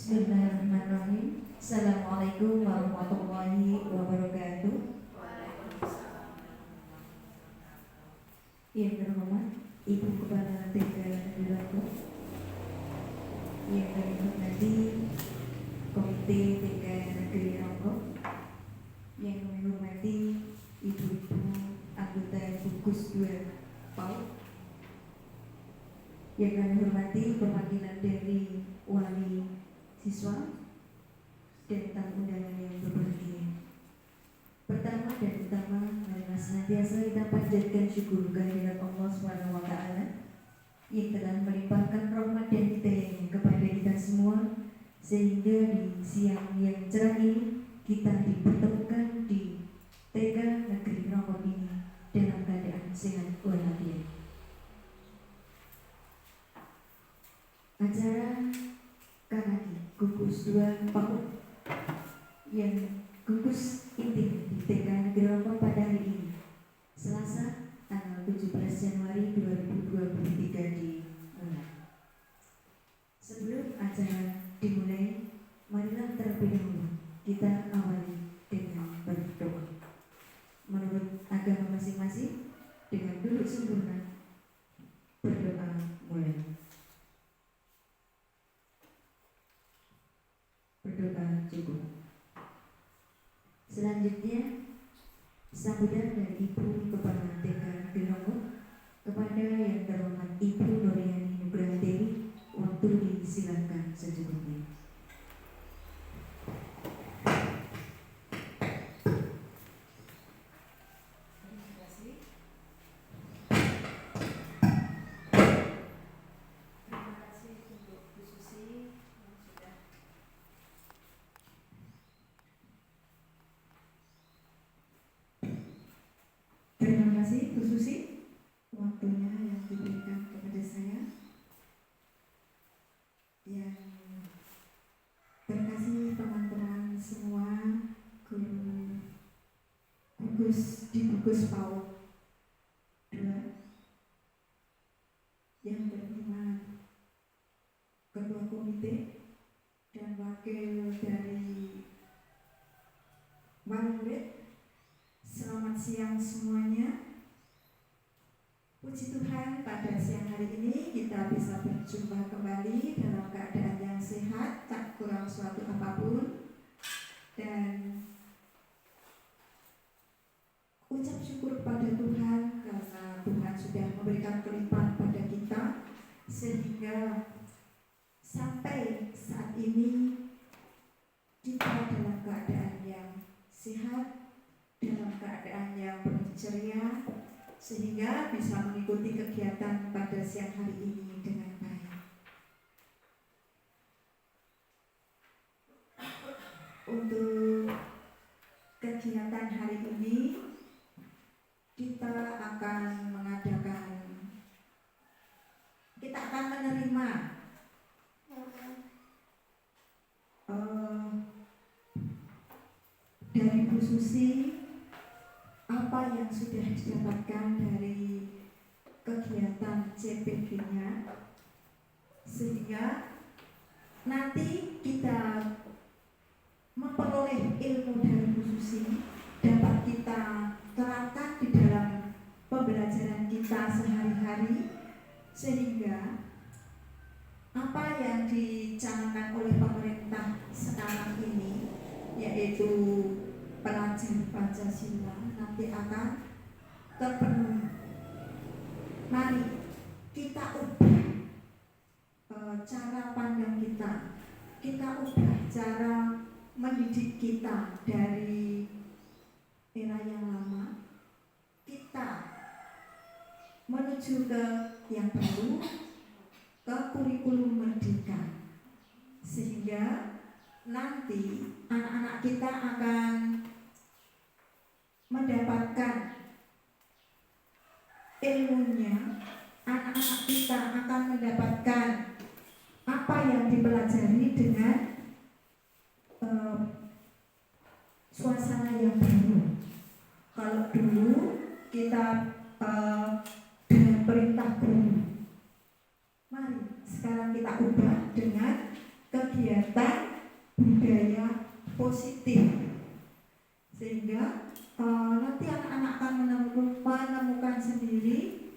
Bismillahirrahmanirrahim. Assalamualaikum warahmatullahi wabarakatuh. Yang terhormat Ibu Kepala TK Negeri Lombok, yang kami hormati Komite TK Negeri Lombok, yang kami hormati ibu-ibu anggota gugus 2 PAUD, yang kami hormati perwakilan dari wali siswa dan tamu undangan yang berbahagia. Pertama dan utama, marilah senantiasa kita panjatkan syukur kehadirat Allah SWT yang telah melimpahkan rahmat dan hidayah kepada kita semua, sehingga di siang yang cerah ini kita dipertemukan di TK Negeri Lombok ini dalam keadaan sehat walafiat. Acara Kanaki gugus 2 PAUD yang gugus inti di TK Negeri Lombok pada hari ini, Selasa tanggal 17 Januari 2023 dimulai. Sebelum acara dimulai, marilah terlebih dahulu kita awali dengan berdoa. Menurut agama masing-masing, dengan duduk sempurna, berdoa mulai. Berdoa cukup. Selanjutnya, sambutan dari Ibu Kepala TK Negeri Lombok kepada yang terhormat Ibu Nuriani Nugraha Dewi, waktu disilakan secukupnya. Terima kasih Bu Susi waktunya yang diberikan kepada saya. Yang terkasih teman-teman semua guru gugus di gugus PAUD 2, yang terhormat Ketua Komite dan Wakil dari wali murid. Selamat siang semuanya. Puji Tuhan, pada siang hari ini kita bisa berjumpa kembali dalam keadaan yang sehat, tak kurang suatu apapun, dan ucap syukur pada Tuhan karena Tuhan sudah memberikan kelimpahan pada kita, sehingga sampai saat ini kita dalam keadaan yang sehat, dalam keadaan yang penuh ceria, sehingga bisa mengikuti kegiatan pada siang hari ini dengan baik. Untuk kegiatan hari ini, kita akan menerima dari Bu Susi apa yang sudah didapatkan dari kegiatan CPG-nya, sehingga nanti kita memperoleh ilmu dari Bu Susi dapat kita terapkan di dalam pembelajaran kita sehari-hari, sehingga apa yang dicanangkan oleh pemerintah sekarang ini, yaitu pelajar Pancasila, nanti akan terpenuhi. Mari kita ubah cara pandang kita ubah cara mendidik kita dari era yang lama, kita menuju ke yang baru, ke kurikulum merdeka, sehingga nanti anak-anak kita akan mendapatkan ilmunya, anak-anak kita akan mendapatkan apa yang dipelajari dengan suasana yang baru. Kalau dulu kita dengan perintah guru, mari sekarang kita ubah dengan kegiatan budaya positif, sehingga nanti anak-anak akan menemukan sendiri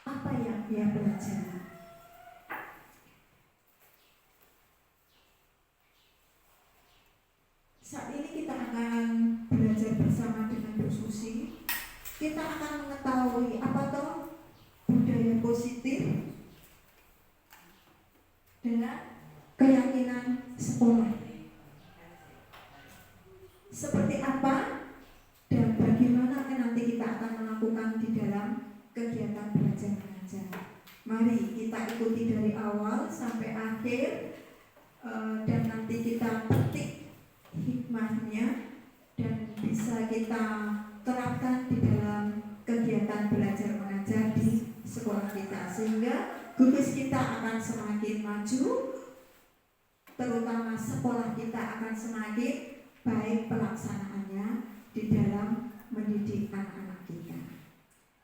apa yang dia belajar. Saat ini kita akan belajar bersama dengan Bu Susi. Kita akan mengetahui apa toh budaya positif dengan keyakinan sekolah. Seperti apa dan bagaimana nanti kita akan melakukan di dalam kegiatan belajar mengajar. Mari kita ikuti dari awal sampai akhir, dan nanti kita petik hikmahnya dan bisa kita terapkan di dalam kegiatan belajar mengajar di sekolah kita, sehingga gugus kita akan semakin maju, terutama sekolah kita akan semakin baik pelaksanaannya di dalam mendidik anak-anak kita.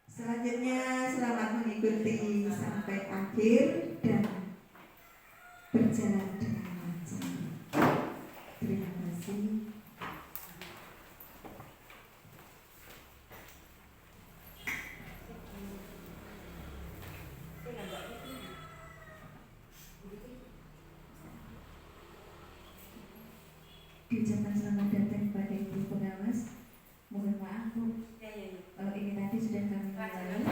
Selanjutnya selamat mengikuti sampai akhir dan berjalan dengan lancar. Terima kasih. Diucapkan selamat datang kepada Ibu Pengawas. Mohon maaf Bu, ini tadi sudah kami lalui.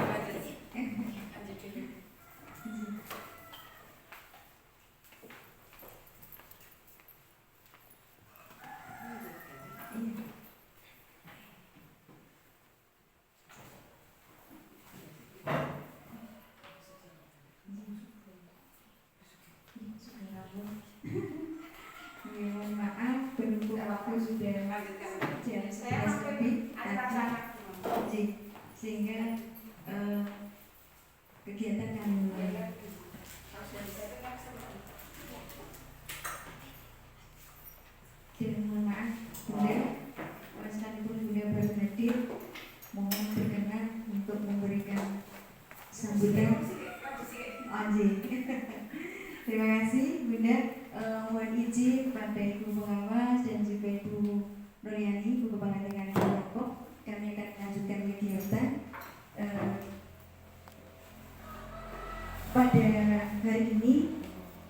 Mohon maaf, berhubung waktu sudah jam 11 lebih tadi, sehingga kegiatan kami mulai. Dan mohon maaf Bunda, sekalipun Bunda baru hadir, mohon berkenan untuk memberikan sambutan. Terima kasih Bunda. Mohon izin kepada Ibu Pengawas dan juga Ibu Nuriani, Ibu Kepala Tingkatan Kelompok, kami akan melanjutkan kegiatan. Pada hari ini,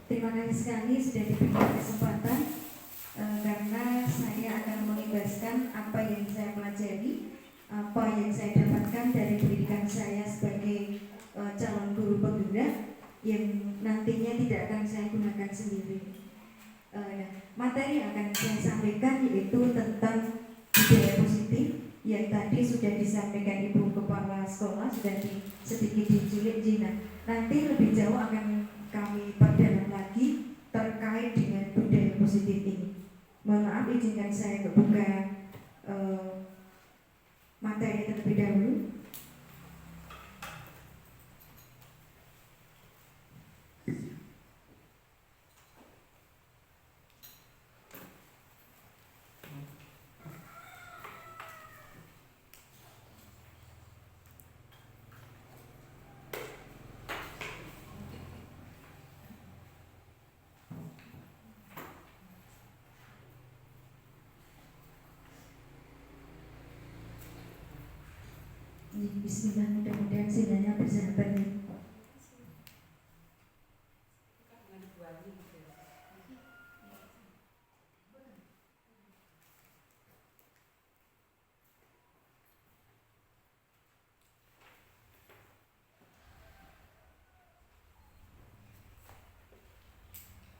terima kasih sekali sudah diberikan kesempatan, karena saya akan mengibaskan apa yang saya pelajari, apa yang saya dapatkan dari pendidikan saya sebagai calon guru penggerak yang nantinya tidak akan saya gunakan sendiri. Materi yang akan saya sampaikan yaitu tentang budaya positif yang tadi sudah disampaikan Ibu Kepala Sekolah, sudah sedikit diculik Jina. Nanti lebih jauh akan kami perdalam lagi terkait dengan budaya positif ini. Mohon maaf, izinkan saya membuka materi terlebih dahulu. Bismillah, mudah-mudahan sidangnya berjalan baik.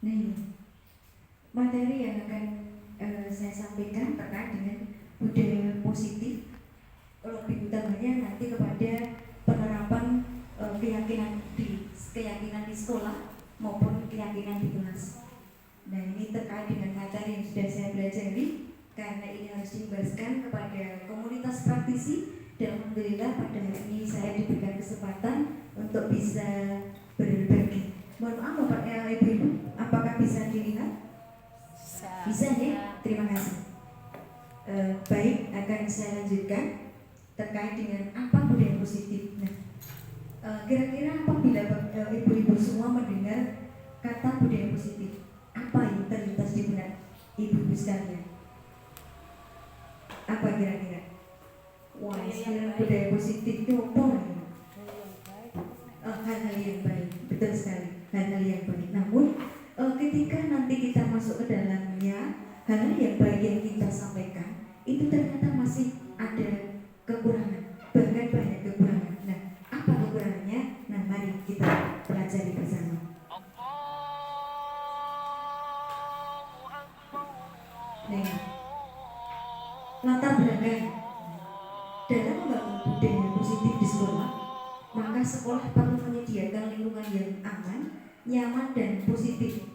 Nah ini materi yang akan saya sampaikan terkait dengan budaya positif, lebih utamanya nanti kepada penerapan keyakinan di sekolah maupun keyakinan di kelas. Nah ini terkait dengan materi yang sudah saya pelajari, karena ini harus dijelaskan kepada komunitas praktisi, dan alhamdulillah pada hari ini saya diberikan kesempatan untuk bisa berbagi. Mohon maaf Bapak Ibu, apakah bisa dilihat? Bisa ya, terima kasih. Baik, akan saya lanjutkan terkait dengan apa budaya positif. Nah, kira-kira apabila ibu-ibu semua mendengar positif itu apa ya? Hal-hal yang baik, betul sekali, hal-hal yang baik. Namun ketika nanti kita masuk ke dalamnya, hal-hal yang baik yang kita sampaikan itu ternyata masih ada kekurangan, bahkan banyak kekurangan. Nah, apa kekurangannya? Nah, mari kita pelajari bersama. Nah, latar belakang dalam membangun budaya positif di sekolah, maka sekolah perlu menyediakan lingkungan yang aman, nyaman, dan positif.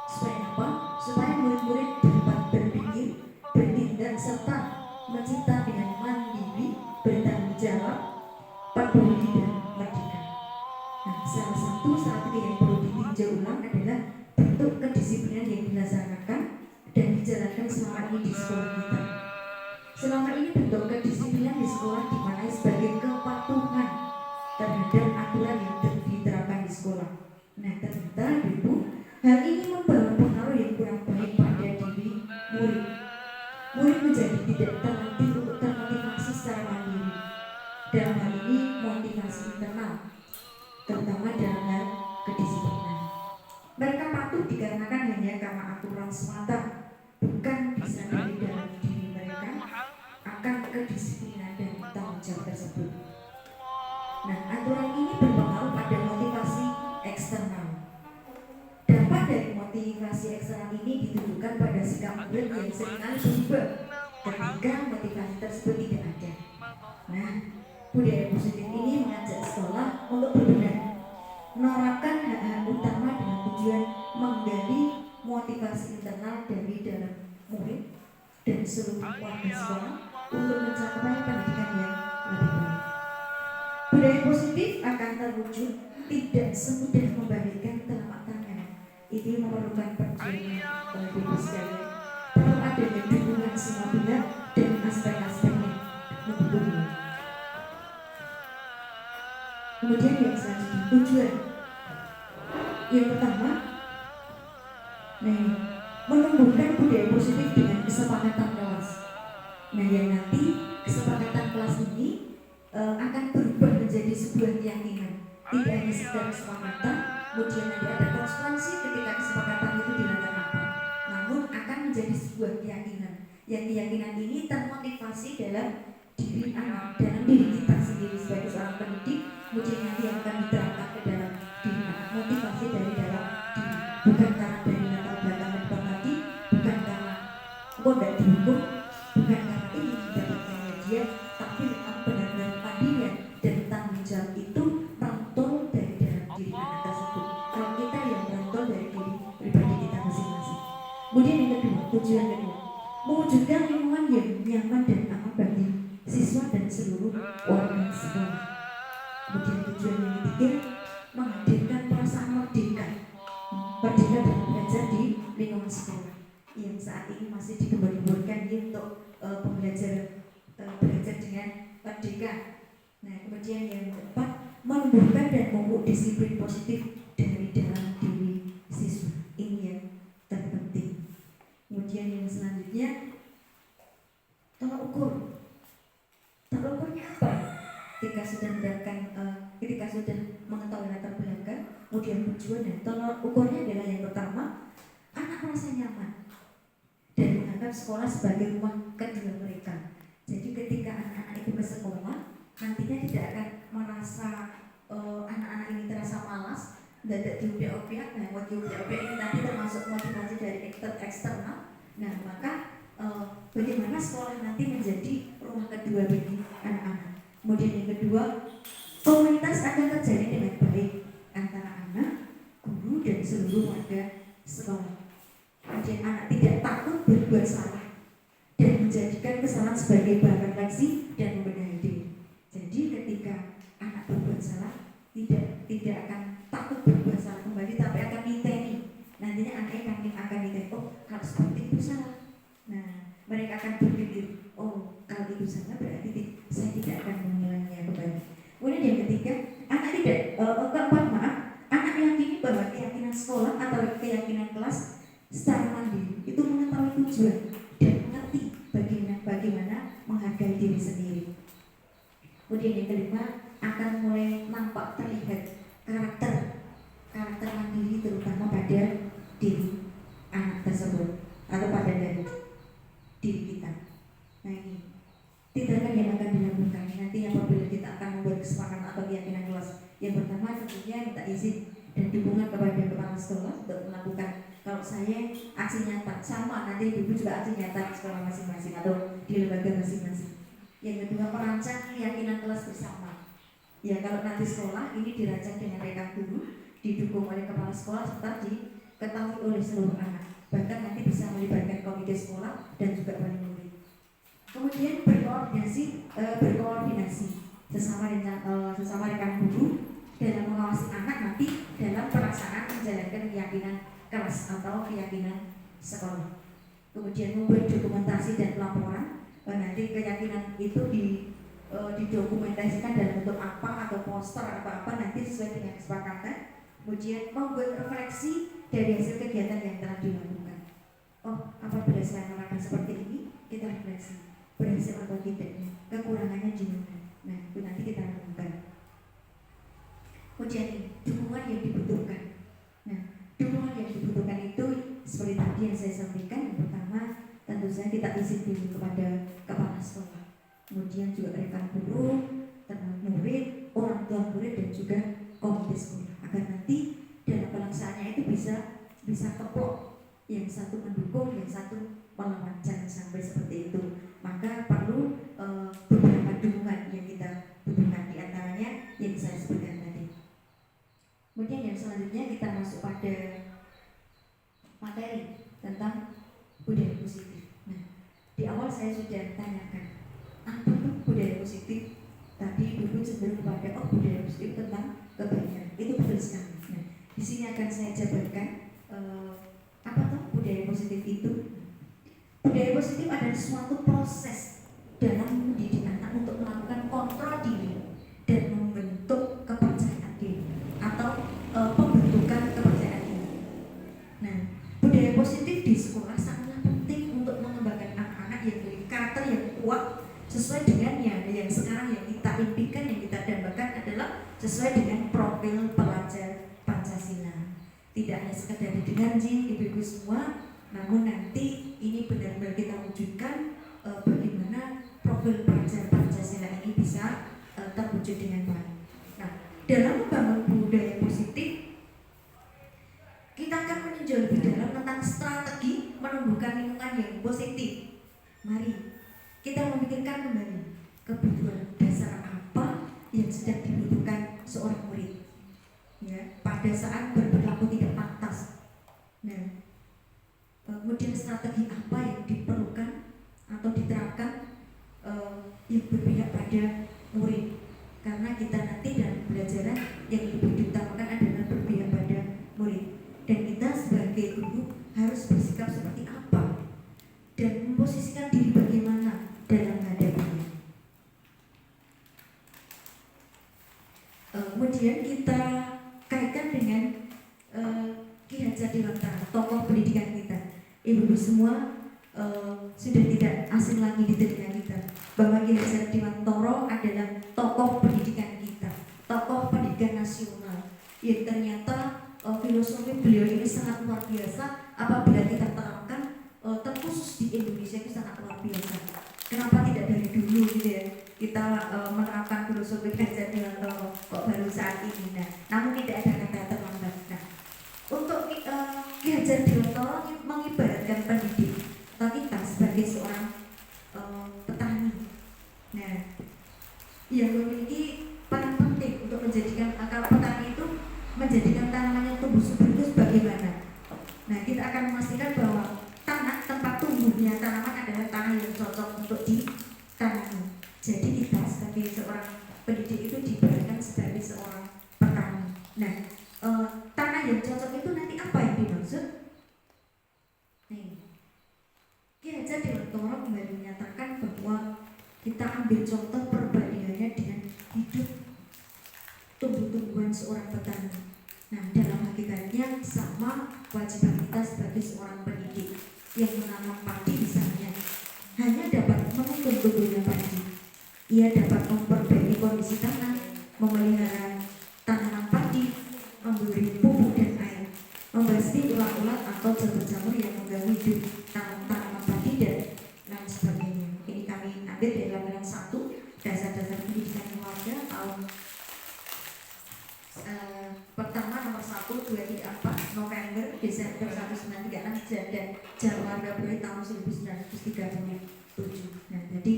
Supaya apa? Supaya murid-murid dapat berpikir, bertindak, serta mencipta dengan mandiri, bertanggung jawab, peduli, dan merdeka. Nah, salah satu strategi yang perlu ditinjau ulang adalah bentuk kedisiplinan yang dilaksanakan dan dijalankan selama ini di sekolah kita. Selama ini bentuk kedisiplinan di sekolah dimaknai sebagai kepatuhan terhadap aturan yang diterapkan di sekolah. Nah, ternyata Ibu, hal ini membawa pengaruh yang kurang baik pada diri murid. Murid menjadi tidak terlatih untuk termotivasi secara mandiri. Dalam hal ini motivasi internal, terutama dalam hal kedisiplinan. Mereka patuh dikarenakan hanya karena aturan semata, bukan disadari dalam diri mereka akan kedisiplinan dan tanggung jawab tersebut. Nah, aturan ini berpengaruh pada motivasi eksternal. Dampak dari motivasi eksternal ini ditujukan pada sikap murid yang seringkali berubah ketika motivasi tersebut tidak ada. Nah, budaya positif ini mengajak sekolah untuk berbenah, menerapkan hal-hal utama dengan tujuan menggali motivasi internal dari dalam murid dan seluruh warga sekolah untuk mencapai pendidikan yang lebih baik. Budaya positif akan terwujud tidak semudah membalikkan telapak tangan. Ini memerlukan perjuangan oleh Ibu sekalian. Perlu adanya dukungan semua pihak dan aspek-aspeknya mendukungnya. Kemudian yang selanjutnya, tujuan. Yang pertama, menumbuhkan budaya positif dengan kesepakatan kelas. Nah, yang nanti kesepakatan kelas ini akan berubah menjadi sebuah keyakinan. Tidak hanya sekedar kesepakatan, kemudian nanti ada konsekuensi ketika kesepakatan itu dilakukan apa. Namun akan menjadi sebuah keyakinan. Yang keyakinan ini termotivasi dalam diri anak, dalam diri kita sendiri sebagai seorang pendidik, kemudian nanti akan diterapkan ke dalam diri anak. Motivasi dari dalam diri, bukan karena dari latar belakang dan tadi, bukan karena kok tidak dihukum, bukan karena ini mendapatkan hadiah, tapi memang benar-benar mandirian dan tanggung jawab itu merantau dari dalam diri anak tersebut. Kalau kita yang merantau dari diri pribadi kita masing-masing. Kemudian yang kedua, tujuan kedua, mewujudkan lingkungan yang nyaman dan aman bagi siswa dan seluruh warga sekolah. Kemudian tujuan yang ketiga, menghadirkan perasaan merdeka dalam belajar di lingkungan sekolah yang saat ini masih digembar-gemborkan untuk pembelajaran belajar dengan merdeka. Nah, kemudian yang keempat, menumbuhkan dan memupuk disiplin positif dari dalam diri siswa. Ini yang terpenting. Kemudian yang selanjutnya, tolak ukur. Tolak ukurnya apa? Ketika sudah ketika sudah mengetahui latar belakang, kemudian tujuan dan tolak ukurnya adalah yang pertama, anak merasa nyaman dan menganggap sekolah sebagai rumah kedua mereka. Jadi ketika anak-anak itu ke sekolah, nantinya tidak akan merasa anak-anak ini terasa malas, tidak diupiak-upiak. Nah, diupiak-upiak ini nanti termasuk motivasi dari eksternal. Nah, maka bagaimana sekolah nanti menjadi rumah kedua bagi anak-anak. Kemudian yang kedua, komunitas akan terjalin dengan baik antara anak, guru, dan seluruh warga sekolah. Kemudian anak tidak takut berbuat salah dan menjadikan kesalahan sebagai bahan refleksi dan membenahi diri. Jadi ketika anak berbuat salah, tidak akan takut berbuat salah kembali, tapi akan niteni. Nantinya anak akan niteni, oh kalau seperti itu salah. Nah, mereka akan berpikir, oh kalau itu salah berarti saya tidak akan mengulangnya kembali. Kemudian yang ketiga, anak meyakini bahwa keyakinan sekolah atau keyakinan kelas secara mandiri itu mengetahui tujuan dan mengerti bagaimana menghargai diri sendiri. Kemudian yang kelima, izin dan dukungan kepada kepala sekolah untuk melakukan, kalau saya aksi nyata, sama nanti ibu juga aksi nyata di sekolah masing-masing atau di lembaga masing-masing. Yang kedua, merancang keyakinan kelas bersama. Ya, kalau nanti sekolah ini dirancang dengan rekan guru, didukung oleh kepala sekolah serta diketahui oleh seluruh anak. Bahkan nanti bisa melibatkan komite sekolah dan juga wali murid. Kemudian berkoordinasi sesama rekan guru dalam mengawasi anak nanti dalam pelaksanaan menjalankan keyakinan kelas atau keyakinan sekolah. Kemudian membuat dokumentasi dan pelaporan. Nanti keyakinan itu didokumentasikan dalam bentuk apa atau poster atau apa nanti sesuai dengan kesepakatan. Kemudian membuat refleksi dari hasil kegiatan yang telah dilakukan. Oh, apabila saya melakukan seperti ini, kita refleksi berhasil atau tidaknya, kekurangannya di mana. Nah, itu nanti kita lakukan. Kemudian dukungan yang dibutuhkan. Nah, dukungan yang dibutuhkan itu seperti tadi yang saya sampaikan. Yang pertama, tentu saja kita izin dulu kepada kepala sekolah, kemudian juga rekan guru, teman murid, orang tua murid dan juga komite sekolah, agar nanti dalam pelaksanaannya itu bisa keplok, yang satu mendukung, yang satu melawan, jangan sampai seperti itu. Maka perlu beberapa dukungan yang kita butuhkan, diantaranya yang saya sebutkan tadi. Kemudian yang selanjutnya kita masuk pada materi tentang budaya positif. Nah, di awal saya sudah tanyakan apa itu budaya positif. Tadi dulu cenderung kepada budaya positif tentang kebaikan, itu betul sekali. Nah, di sini akan saya jabarkan apa tuh budaya positif itu. Budaya positif adalah suatu proses dalam mendidik anak untuk melakukan kontrol diri dan membentuk kepercayaan diri atau pembentukan kepercayaan diri. Nah, budaya positif di sekolah sangatlah penting untuk mengembangkan anak-anak yang memiliki karakter yang kuat sesuai dengan yang sekarang yang kita impikan, yang kita dambakan adalah sesuai dengan profil pelajar Pancasila. Tidak hanya sekedar didengar ibu-ibu semua, namun nanti ini benar-benar kita wujudkan bagaimana profil pelajar Pancasila ini bisa terwujud dengan baik. Nah, dalam membangun budaya positif, kita akan meninjau lebih dalam tentang strategi menumbuhkan lingkungan yang positif. Mari kita memikirkan kembali kebutuhan dasar apa yang sedang dibutuhkan seorang murid, ya, pada saat berperilaku tidak pantas. Nah, kemudian strategi apa yang diperlukan atau diterapkan yang berpihak pada murid, karena kita nanti dalam pembelajaran yang lebih diutamakan adalah berpihak pada murid, dan kita sebagai guru harus bersikap seperti apa dan memposisikan diri bagaimana dalam menghadapinya. Kemudian kita kaitkan dengan Ki Hajar Dewantara, tokoh pendidikan kita. Ibu-ibu semua sudah tidak asing lagi di telinga kita bahwa Ki Hajar Dewantara adalah tokoh pendidikan kita, tokoh pendidikan nasional yang ternyata filosofi beliau ini sangat luar biasa. Apabila kita terapkan terkhusus di Indonesia itu sangat luar biasa. Kenapa tidak dari dulu gitu ya kita menerapkan filosofi Ki Hajar Dewantara kok baru saat ini? Nah, namun tidak ada kata terlambat. Nah, untuk Ki Hajar Dewantara mengibaratkan pendidik atau kita sebagai seorang petani, nah, yang memiliki peran penting untuk menjadikan akar petani itu menjadikan tanamannya tumbuh subur itu bagaimana. Nah, kita akan memastikan bahwa tanah tempat tumbuhnya tanaman adalah tanah yang cocok untuk ditanami. Jadi kita sebagai seorang pendidik itu diibaratkan sebagai seorang petani. Nah, tanah yang cocok itu nanti apa yang dimaksud? Nih, Ki Hajar Dewantara kembali menyatakan bahwa kita ambil contoh perbandingannya dengan hidup tumbuh-tumbuhan seorang petani. Nah, dalam hakikatnya sama kewajiban kita sebagai seorang pendidik yang menanam padi misalnya hanya dapat menuntun tumbuhnya padi. Ia dapat memperbaiki kondisi tanah, memelihara tanaman padi, memberi pupuk dan air, membasmi ulat-ulat atau jamur-jamur yang mengganggu hidup tanaman padi dan lain sebagainya. Ini kami ambil dari lampiran 1 dasar-dasar pendidikan keluarga tahun pertama Desember 1996 dan Jalan Warga Proyek tahun 1937. Nah, jadi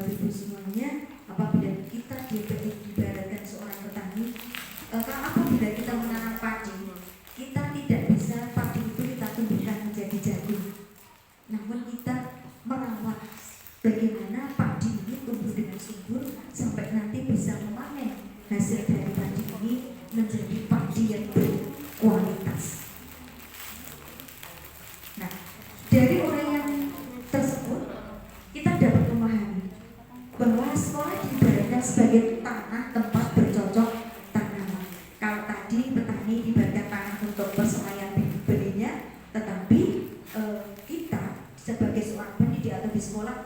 ibu semuanya, apabila kita diibaratkan seorang petani, kalau apabila kita menanam padi, kita tidak bisa padi itu kita tumbuhkan menjadi jagung, namun kita merawat bagaimana padi ini tumbuh dengan subur sampai nanti bisa memanen hasil dari padi ini menjadi padi yang berkualitas. Nah, dari orang yang tersebut kita dapat memahami bahwa sekolah diibaratkan sebagai tanah tempat bercocok tanaman. Kalau tadi petani ibaratkan tanah untuk persemayan bibit-bibitnya, tetapi kita sebagai seorang pendidik atau di sekolah,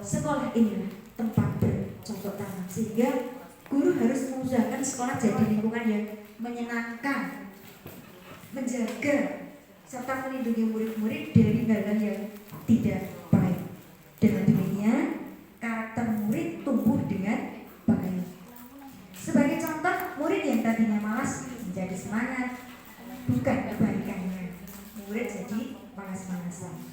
sekolah inilah tempat bercocok tanam, sehingga guru harus mengusahakan sekolah jadi lingkungan yang menyenangkan, menjaga serta melindungi murid-murid dari hal-hal yang tidak baik. Dengan demikian karakter murid tumbuh dengan baik. Sebagai contoh, murid yang tadinya malas menjadi semangat, bukan kebalikannya. Murid jadi malas-malasan.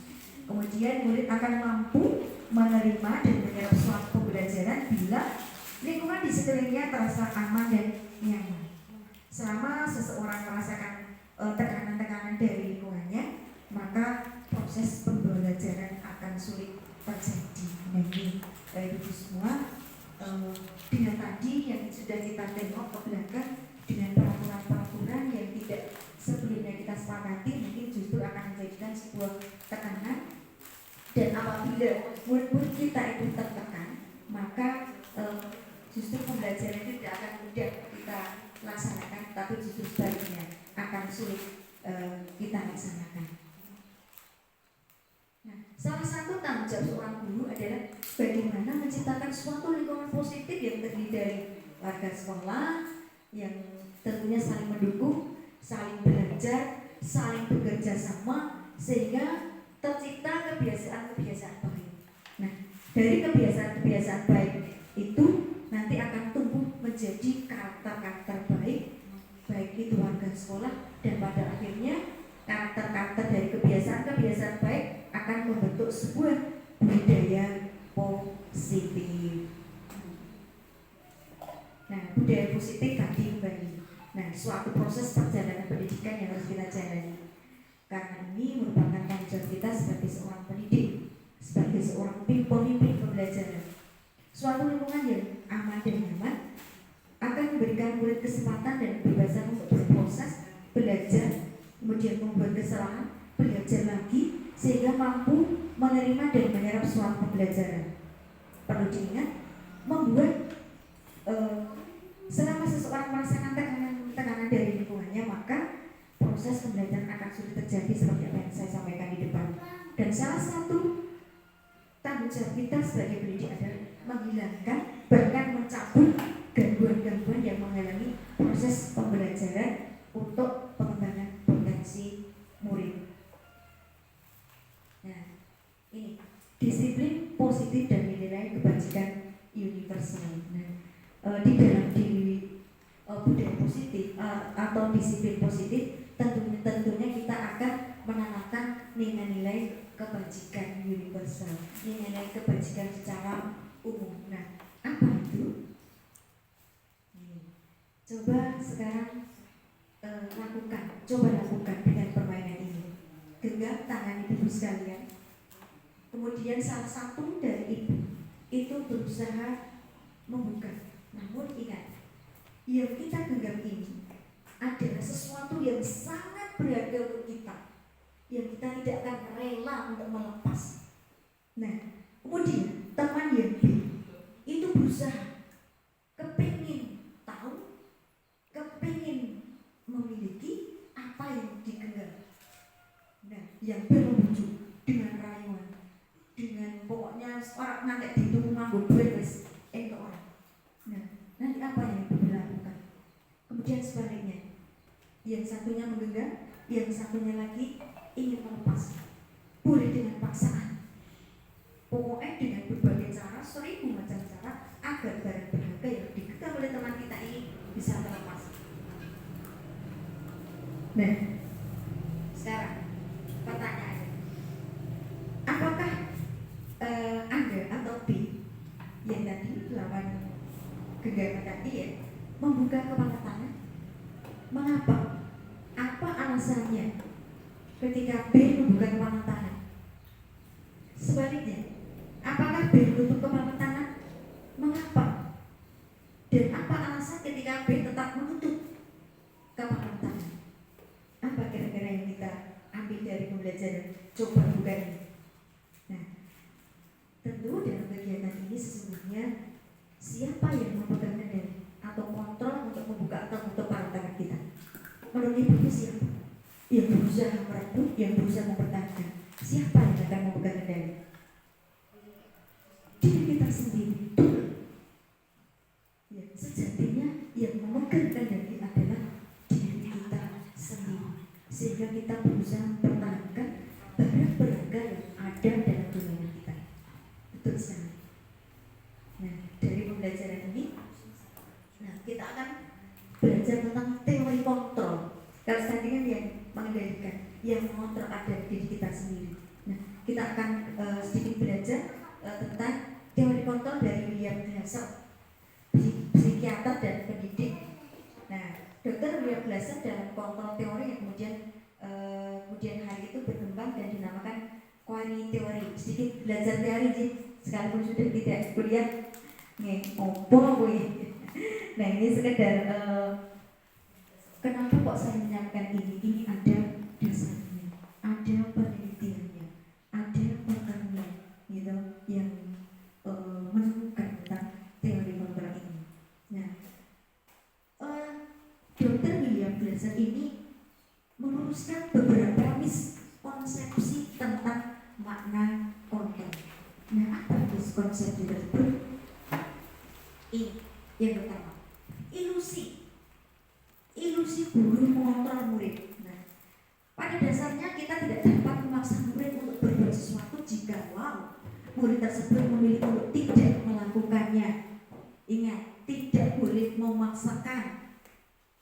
Kemudian murid akan mampu menerima dan menyerap suatu pembelajaran bila lingkungan di sekelilingnya terasa aman dan nyaman. Selama seseorang merasakan tekanan-tekanan dari lingkungannya, maka proses pembelajaran akan sulit terjadi. Nah, ini ibu semua, dengan tadi yang sudah kita tengok ke belakang, dengan peraturan-peraturan yang tidak sebelumnya kita sepakati, mungkin justru akan menjadikan sebuah tekanan. Dan apabila murid-murid kita itu tertekan, maka justru pembelajaran itu tidak akan mudah kita laksanakan, tapi justru sebaliknya akan sulit kita laksanakan. Nah, salah satu tanggung jawab seorang guru adalah bagaimana menciptakan suatu lingkungan positif yang terdiri dari warga sekolah yang tentunya saling mendukung, saling belajar, saling bekerja sama, sehingga tercipta kebiasaan-kebiasaan baik. Nah, dari kebiasaan-kebiasaan baik itu nanti akan tumbuh menjadi karakter-karakter baik, baik itu warga sekolah, dan pada akhirnya karakter-karakter dari kebiasaan-kebiasaan baik akan membentuk sebuah budaya positif. Nah, budaya positif tadi kembali. Nah, suatu proses perjalanan pendidikan yang harus kita jalani. Karena ini merupakan tanggung jawab kita sebagai seorang pendidik, sebagai seorang pemimpin pembelajaran. Suatu lingkungan yang aman dan nyaman akan memberikan murid kesempatan dan kebebasan untuk berproses, belajar, kemudian membuat kesalahan, belajar lagi, sehingga mampu menerima dan menyerap suatu pembelajaran. Perlu diingat, membuat selama seseorang merasakan tekanan dari lingkungannya, maka proses pembelajaran akan sulit terjadi seperti apa yang saya sampaikan di depan. Dan salah satu tanggung jawab kita sebagai pendidik adalah menghilangkan, bahkan mencabut gangguan-gangguan yang menghalangi proses pembelajaran untuk pengembangan potensi murid. Nah, ini disiplin positif dan nilai kebajikan universal. Nah, di dalam diri budaya positif atau disiplin positif, tentunya kita akan menanamkan nilai-nilai kebajikan universal, nilai kebajikan secara umum. Nah, apa itu? Coba sekarang lakukan dengan permainan ini. Genggam tangan ibu sekalian. Kemudian salah satu dari ibu itu berusaha membuka. Namun ingat, yang kita genggam ini adalah sesuatu yang sangat berharga untuk kita, yang kita tidak akan rela untuk melepas. Nah, kemudian teman yang B itu berusaha, kepingin tahu, kepingin memiliki apa yang digenggam. Nah, yang berwujud dengan rayuan, dengan pokoknya orang nanti ditunggu nganggo duit wis entuk orang. Nah, nanti apa yang dilakukan? Kemudian sebaliknya, yang satunya menggenggam, yang satunya lagi ingin melepas. Boleh dengan paksaan, pokoknya dengan berbagai cara, 1000 macam cara, agar barang berharga yang digenggam oleh teman kita ini bisa terlepas. Nah, Sekarang pertanyaannya, apakah Anda atau B yang tadi lawan genggaman tadi ya membuka kepala tangan? Mengapa? Apa alasannya ketika B membuka kepala tangan? Sebaliknya, apakah B menutup kepala tangan? Mengapa? Dan apa alasan ketika B tetap menutup kepala tangan? Apa kira-kira yang kita ambil dari pembelajaran coba buka ini? Nah, tentu dalam kegiatan ini sesungguhnya siapa yang memegang kendali atau kontrol untuk membuka atau menutup kepala tangan kita? Menurut Ibu itu siapa? Yang berusaha merebut, yang berusaha mempertahankan. Siapa yang akan memegang kendali? Diri kita sendiri. Ya, sejatinya yang memegang kendali adalah diri kita sendiri. Sehingga kita berusaha mempertahankan barang berharga yang ada dalam dunia kita. Betul sekali. Nah, dari pembelajaran ini, nah kita akan belajar tentang teori kontrol. Kalau tadi kan yang mengendalikan, yang mengontrol ada di diri kita sendiri. Nah, kita akan sedikit belajar tentang teori kontrol dari William Glasser, psikiater dan pendidik. Nah, Dr. William Glasser dalam kontrol teori yang kemudian hari itu berkembang dan dinamakan query teori. Sedikit belajar teori sih, sekalipun sudah tidak kuliah. Nih, opo gue. Nah, ini sekedar kenapa kok saya menyampaikan ini? Ini ada dasarnya, ada penelitiannya, ada pakarnya, gitu, yang menemukan tentang teori kontrol ini. Nah, Dr. William Glasser ini meluruskan beberapa miskonsepsi tentang makna kontrol. Nah, apa miskonsepsi tersebut? Ini yang pertama, ilusi guru mengontrol murid. Nah, pada dasarnya kita tidak dapat memaksa murid untuk berbuat sesuatu jika murid tersebut memilih untuk tidak melakukannya. Ingat, tidak boleh memaksakan,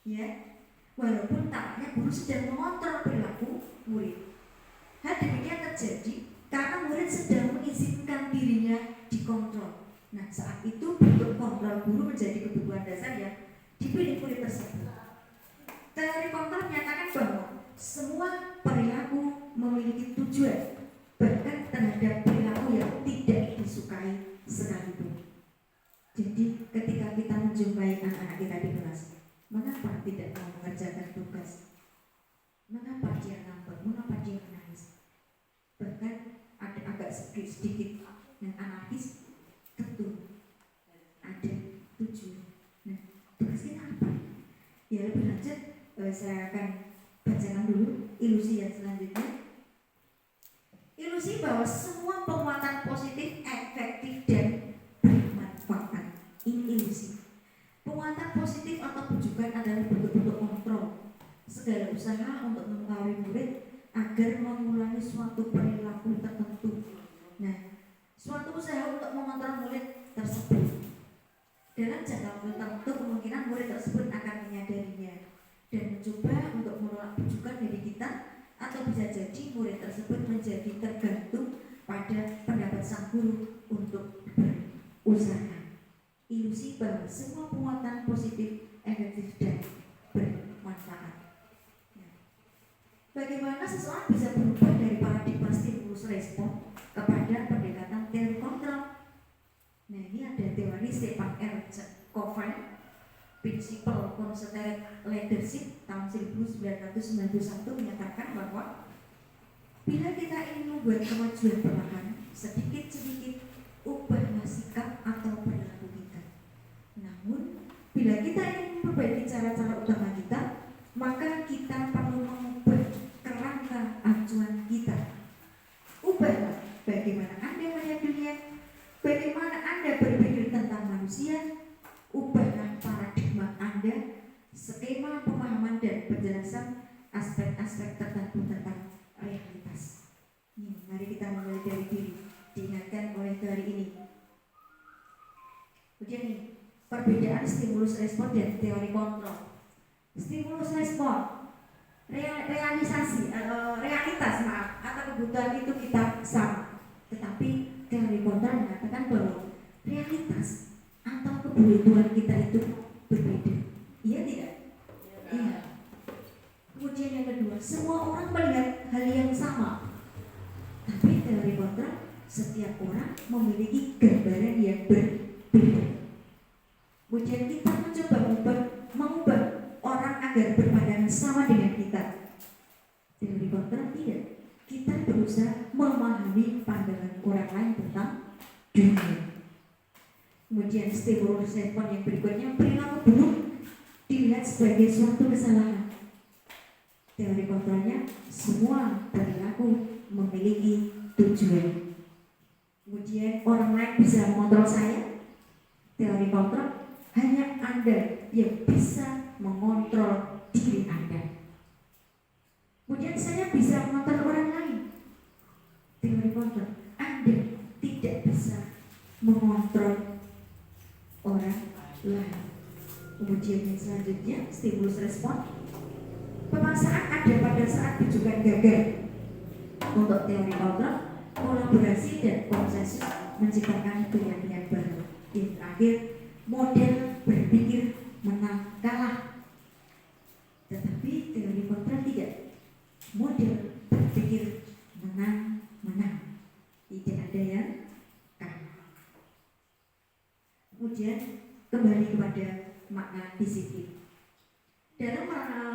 ya. Walaupun tampaknya guru sedang mengontrol perilaku murid. Hal demikian terjadi karena murid sedang mengizinkan dirinya dikontrol. Nah, saat itu bentuk kontrol guru menjadi kebutuhan dasar yang dipilih murid tersebut. Teori kontrol menyatakan bahwa semua perilaku memiliki tujuan, bahkan terhadap perilaku yang tidak disukai sekalipun. Jadi, ketika kita menjumpai anak-anak kita di kelas, mengapa tidak mau mengerjakan tugas? Mengapa dia ngambek? Mengapa dia menangis? Bahkan ada agak sedikit yang anarkis, tentu ada tujuan. Nah, tugas kita apa? Ya, lebih lanjut saya akan bacakan dulu ilusi yang selanjutnya. Ilusi bahwa semua penguatan positif, efektif dan bermanfaat. Ini ilusi. Penguatan positif atau bujukan adalah bentuk-bentuk kontrol. Segala usaha untuk mempengaruhi murid agar mengulangi suatu perilaku tertentu. Nah, suatu usaha untuk mengontrol murid tersebut. Dalam jangka waktu tertentu kemungkinan murid tersebut akan menyadarinya dan mencoba untuk menolak bujukan dari kita, atau bisa jadi murid tersebut menjadi tergantung pada pendapat sang guru untuk berusaha. Ilusi bahwa semua penguatan positif, efektif dan bermanfaat. Bagaimana seseorang bisa berubah dari paradigma stimulus respon kepada pendekatan teori kontrol? Nah, ini ada teori Stephen R. Covey, Principle Concentrated Leadership tahun 1991 menyatakan bahwa bila kita ingin membuat kemajuan perlahan, sedikit-sedikit ubahlah sikap atau perilaku kita. Namun, bila kita ingin memperbaiki cara-cara utama kita, maka kita perlu mengubah kerangka acuan kita. Ubahlah bagaimana Anda melihat dunia, bagaimana Anda berpikir tentang manusia. Ubahlah paradigma Anda, skema pemahaman dan penjelasan aspek-aspek tertentu tentang realitas. Mari kita mulai dari diri, diingatkan oleh teori ini. Kemudian nih, perbedaan stimulus respon dan teori kontrol. Stimulus respon realitas atau kebutuhan itu kita sama, tetapi teori kontra mengatakan bahwa realitas atau kebutuhan kita itu berbeda. Iya tidak? Iya. Kemudian yang kedua, semua orang melihat hal yang sama, tapi teori kontra, setiap orang memiliki gambaran yang berbeda. Kemudian kita mencoba mengubah orang agar berpandangan sama dengan kita. Teori kontra tidak. Kita berusaha memahami pandangan orang lain tentang dunia. Kemudian stimulus respon yang berikutnya, perilaku buruk dilihat sebagai suatu kesalahan. Teori kontranya, semua perilaku memiliki tujuan. Kemudian orang lain bisa mengontrol saya. Teori kontra, hanya Anda yang bisa mengontrol diri Anda. Kemudian saya bisa mengontrol orang lain. Teori kontra, Anda tidak bisa mengontrol orang lain. Kemudian yang selanjutnya, stimulus respon. Pemaksaan ada pada saat tujuan gagal. Untuk teori kontra, kolaborasi dan konsensus menciptakan pilihan-pilihan baru. Yang terakhir, model berpikir menang kalah. Tetapi teori kontra tidak. Model berpikir menang. Tidak ada yang kalah. Kemudian kembali kepada makna disiplin. Dalam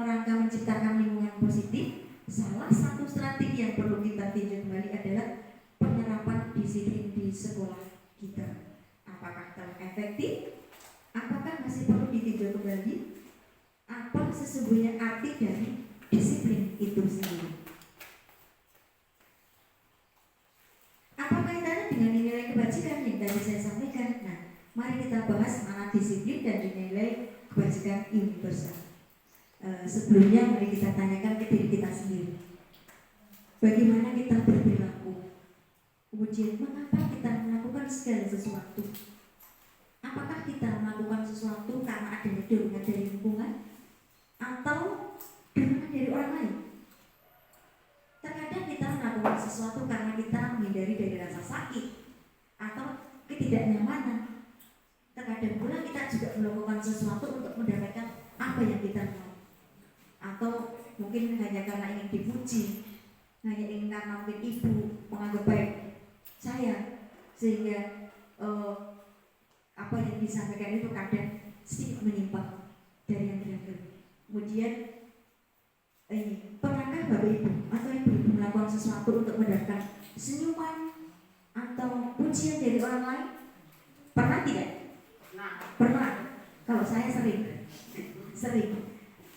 rangka menciptakan lingkungan positif, salah satu strategi yang perlu kita tinjau kembali adalah penerapan disiplin di sekolah kita. Apakah telah efektif? Apakah masih perlu ditinjau kembali? Apa sesungguhnya arti dari disiplin itu sendiri? Apa kaitannya dengan nilai kebajikan yang tadi saya sampaikan? Nah, mari kita bahas makna disiplin dan nilai kebajikan universal. Sebelumnya mari kita tanyakan ke diri kita sendiri, bagaimana kita berperilaku, kemudian mengapa kita melakukan segala sesuatu. Apakah kita melakukan sesuatu karena adanya dorongan dari lingkungan atau dorongan dari orang lain? Terkadang kita melakukan sesuatu karena kita menghindari dari rasa sakit atau ketidaknyamanan. Terkadang pula kita juga melakukan sesuatu untuk mendapatkan apa yang kita mau, atau mungkin hanya karena ingin dipuji, hanya ingin karena mungkin ibu menganggap baik saya, sehingga apa yang disampaikan itu kadang sedikit menyimpang dari yang terakhir. Kemudian pernahkah Bapak Ibu atau Ibu melakukan sesuatu untuk mendapatkan senyuman atau pujian dari orang lain? Pernah tidak? Pernah. Kalau saya sering.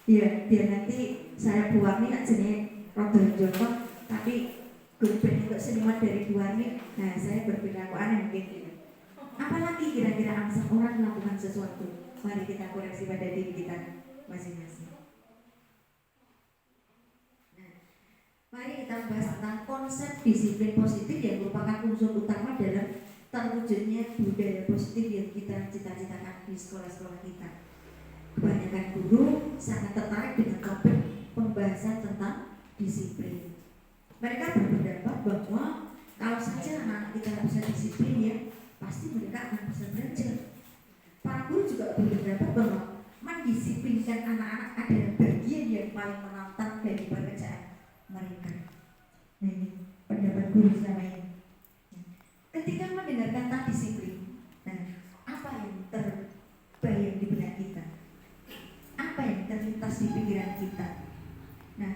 Ya, biar nanti saya buang nih nak jenis rodo jono, tapi grupen untuk senyuman dari buang nih. Nah, saya berperilaku aneh mungkin gitu. Apalagi kira-kira angsa orang melakukan sesuatu. Mari kita koreksi pada diri kita masing-masing. Nah, mari kita bahas tentang konsep disiplin positif yang merupakan unsur utama dalam terwujudnya budaya positif yang kita cita-citakan di sekolah-sekolah kita. Kebanyakan guru sangat tertarik dengan topik pembahasan tentang disiplin. Mereka berpendapat bahwa kalau saja anak-anak kita bisa disiplin, ya pasti mereka akan bisa belajar. Para guru juga berpendapat bahwa mendisiplinkan anak-anak adalah bagian yang paling menantang dari pekerjaan mereka. Nah, ini pendapat guru selama ini. Ketika mendengar kata disiplin, nah, apa yang terbayang di benak kita? Apa yang terlintas di pikiran kita? Nah,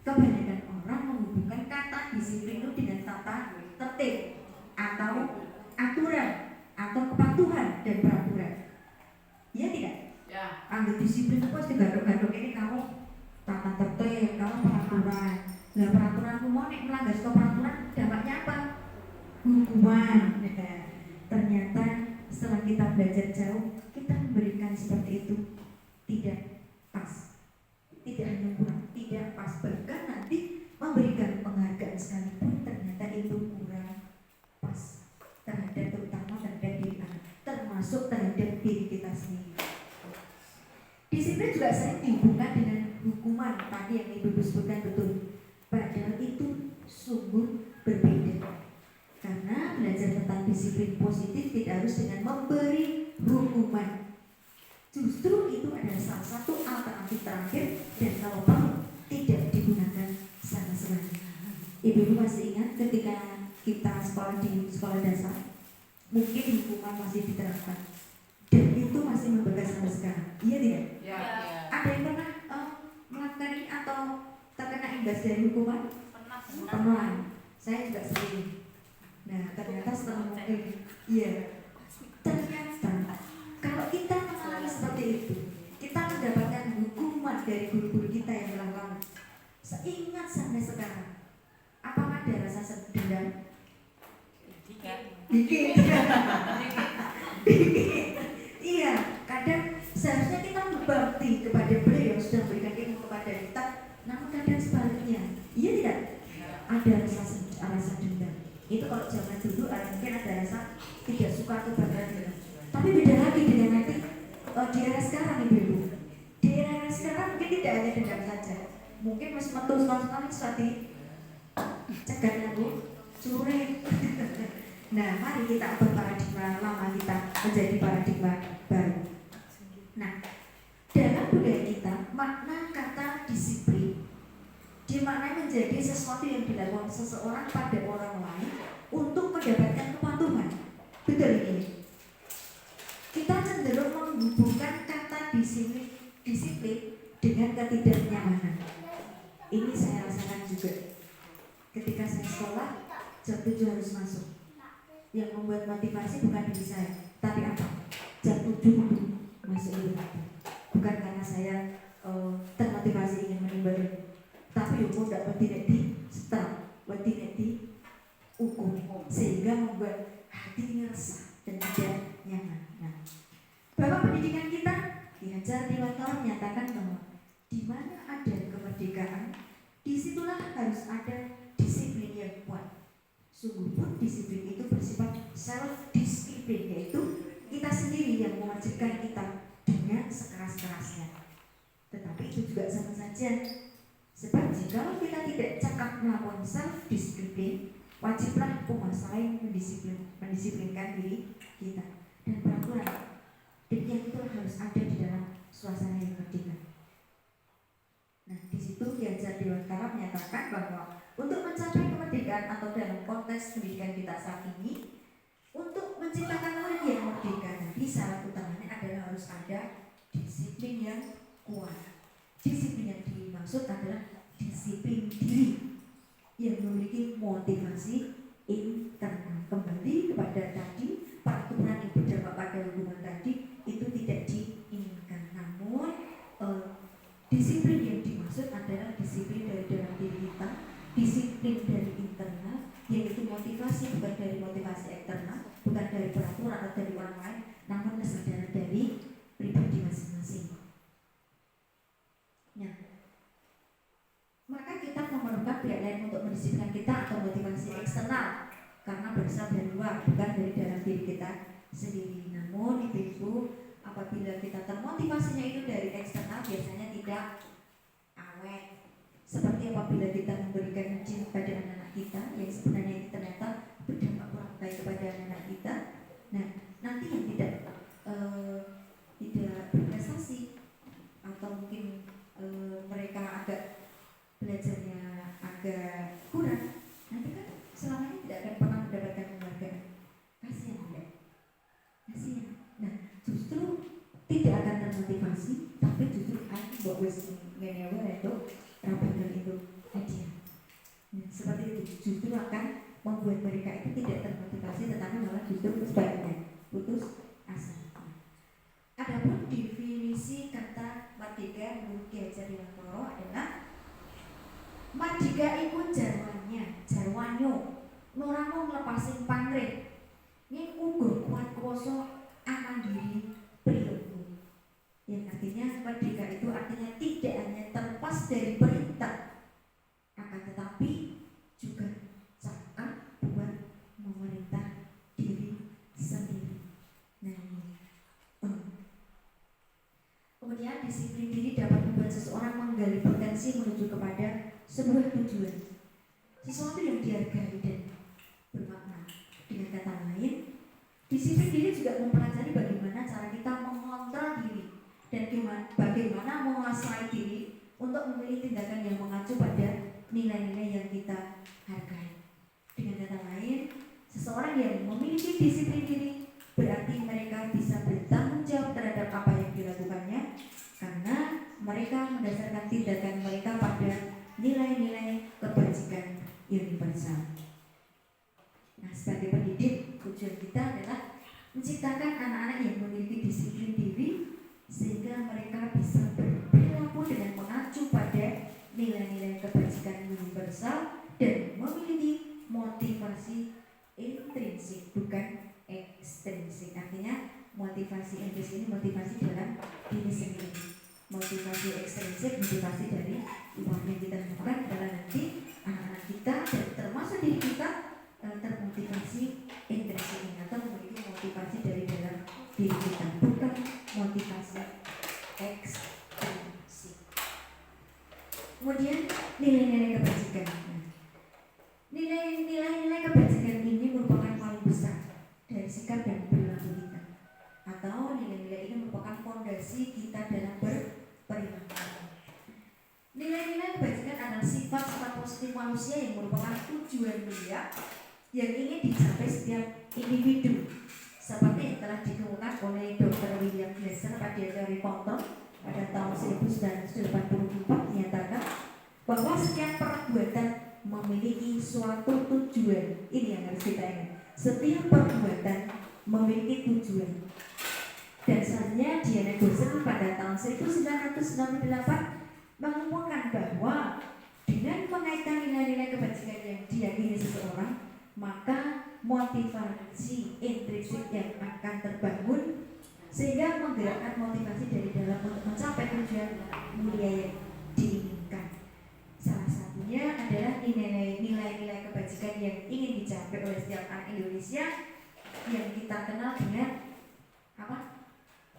kebanyakan orang menghubungkan kata disiplin itu dengan tata tertib atau aturan atau kepatuhan dan peraturan. Iya tidak? Ya. Anggap disiplin itu pasti garuk-garuk ini kamu tata tertib, kamu peraturan. Nah, peraturanmu mau nek melanggar peraturan dampaknya apa? Hukuman. Nah, ternyata setelah kita belajar jauh, kita memberikan seperti itu tidak pas, tidak hanya kurang, tidak pas, bahkan nanti memberikan penghargaan sekalipun ternyata itu kurang pas terhadap, terutama terhadap diri anak, termasuk terhadap diri kita sendiri. Disiplin juga sering dihubungkan dengan hukuman tadi yang Ibu disiplin positif tidak harus dengan memberi hukuman. Justru itu adalah salah satu alternatif terakhir dan kalau perlu tidak digunakan sama sekali. Ibu-ibu masih ingat ketika kita sekolah di sekolah dasar, mungkin hukuman masih diterapkan dan itu masih membekas sampai sekarang. Iya tidak? Ya. Ada yang pernah melakukan ini atau terkena imbas dari hukuman? Pernah. Saya juga sering. Nah, ternyata setelah mungkin, iya, ternyata kalau kita mengalami seperti itu, kita mendapatkan hukuman dari guru-guru kita yang telah lama. Seingat sampai sekarang, apakah ada rasa dendam? Dikit. Iya, kadang seharusnya kita berbakti kepada beliau yang sudah memberikan ilmu kepada kita, namun kadang sebaliknya, iya tidak? Ada rasa dendam. Itu kalau zaman dulu mungkin ada rasa tidak suka atau bangga. Tapi beda lagi dengan nanti di era sekarang ibu-ibu. Di era sekarang mungkin tidak hanya dendam saja. Mungkin masih metu-metu seperti cegahnya bu, curi. Nah, mari kita ubah paradigma lama kita menjadi paradigma baru. Nah, dalam budaya kita, makna kata disiplin dimaknai menjadi sesuatu yang dilakukan seseorang pada orang lain untuk mendapatkan kepatuhan. Betul ini. Kita cenderung menghubungkan kata disiplin dengan ketidaknyamanan. Ini saya rasakan juga. Ketika saya sekolah, jam 7 harus masuk. Yang membuat motivasi bukan diri saya, tapi apa? Jam 7 masuk itu. Bukan karena saya termotivasi ingin menimba, tapi aku tidak bertindak di stop, bertindak di hukum, sehingga membuat hati ini resah dan tidak nyaman. Nah, Bapak pendidikan kita diajar di wartawan menyatakan bahwa di mana ada kemerdekaan, disitulah harus ada disiplin yang kuat. Sungguh pun disiplin itu bersifat self-disiplin, yaitu kita sendiri yang mewajibkan kita dengan sekeras-kerasnya. Tetapi itu juga sama saja. Sebab jika kita tidak cekap melakukan self-disiplin, wajiblah penguasa lain mendisiplinkan diri kita. Dan peraturan demikian itu harus ada di dalam suasana yang merdeka. Nah, di situ diajar Dewan Karam menyatakan bahwa untuk mencapai kemerdekaan atau dalam konteks pendidikan kita saat ini, untuk menciptakan murid yang merdeka nanti syarat utamanya adalah harus ada disiplin yang kuat. Disiplin yang dimaksud adalah disiplin diri yang memiliki motivasi internal. Kembali kepada tadi, peraturan yang berdampak pada hubungan tadi itu tidak diinginkan. Namun disiplin yang dimaksud adalah disiplin dari dalam diri kita, disiplin dari internal, yaitu motivasi bukan dari motivasi eksternal, bukan dari peraturan atau dari orang lain, namun kesadaran dari pribadi masing-masing. Nah, maka kita memerlukan pihak lain untuk mendisiplinkan kita atau motivasi eksternal karena berasal dari luar, bukan dari dalam diri kita sendiri. Namun ibu-ibu, apabila kita termotivasinya itu dari eksternal, biasanya tidak awet. Seperti apabila kita memberikan ujian kepada anak-anak kita yang sebenarnya ini ternyata berdampak kurang baik kepada anak-anak kita. Nah, nanti yang tidak berprestasi atau mungkin mereka agak belajarnya agak kurang, nanti kan selamanya tidak akan pernah mendapatkan penghargaan. Kasihan ya, kasihan. Nah, justru tidak akan termotivasi, tapi justru akan buat ngenewa itu rapatkan itu aja. Nah, seperti itu justru akan membuat mereka itu tidak termotivasi, tetapi malah justru sebaliknya putus asa. Adapun definisi kata merdeka menurut Ki Hajar Dewantara adalah merdeka itu jarwanyo noramo nglepasin pamrih ning uga kuat kuwasa amandiri perilaku. Yang artinya merdeka itu artinya tidak hanya terlepas dari perintah, akan tetapi juga cakap buat memerintah diri sendiri. Nah, kemudian disiplin diri dapat membuat seseorang menggali potensi menuju kepada sebuah tujuan, sesuatu yang dihargai dan bermakna. Dengan kata lain, Disiplin diri juga mempelajari bagaimana cara kita mengontrol diri dan bagaimana menguasai diri untuk memilih tindakan yang mengacu pada nilai-nilai yang kita hargai. Dengan kata lain, seseorang yang memiliki disiplin diri berarti mereka bisa bertanggung jawab terhadap apa yang dilakukannya karena mereka mendasarkan tindakan mereka pada nilai-nilai kebajikan universal. Nah, sebagai pendidik, tujuan kita adalah menciptakan anak-anak yang memiliki disiplin diri sehingga mereka bisa berperilaku dengan mengacu pada nilai-nilai kebajikan universal dan memiliki motivasi intrinsik bukan ekstrinsik. Artinya motivasi intrinsik ini motivasi dalam diri sendiri. Motivasi ekstrinsik motivasi dari uang yang kita lakukan adalah nanti anak-anak kita dan termasuk diri kita termotivasi intrinsik atau memiliki motivasi dari dalam diri kita bukan motivasi ekstrinsik. Kemudian nilai-nilai kebajikan. Nilai-nilai kebajikan ini merupakan paling besar dari sikap dan perilaku kita, atau nilai-nilai ini merupakan fondasi kita dalam berperilaku. Nilai-nilai kebajikan adalah sifat-sifat positif manusia yang merupakan tujuan mulia yang ingin dicapai setiap individu, seperti yang telah dikemukakan oleh Dr. William Glasser pada teori Compton pada tahun 1984 menyatakan bahwa setiap perbuatan memiliki suatu tujuan. Ini yang harus kita ingat. Setiap perbuatan memiliki tujuan. Dan selanjutnya Diana Gosling pada tahun 1998 mengumumkan bahwa dengan mengaitkan nilai-nilai kebajikan yang diyakini seseorang, maka motivasi intrinsik yang akan terbangun sehingga menggerakkan motivasi dari dalam untuk mencapai tujuan mulia yang diinginkan. Salah satunya adalah nilai-nilai kebajikan yang ingin dicapai oleh setiap anak Indonesia yang kita kenal dengan apa?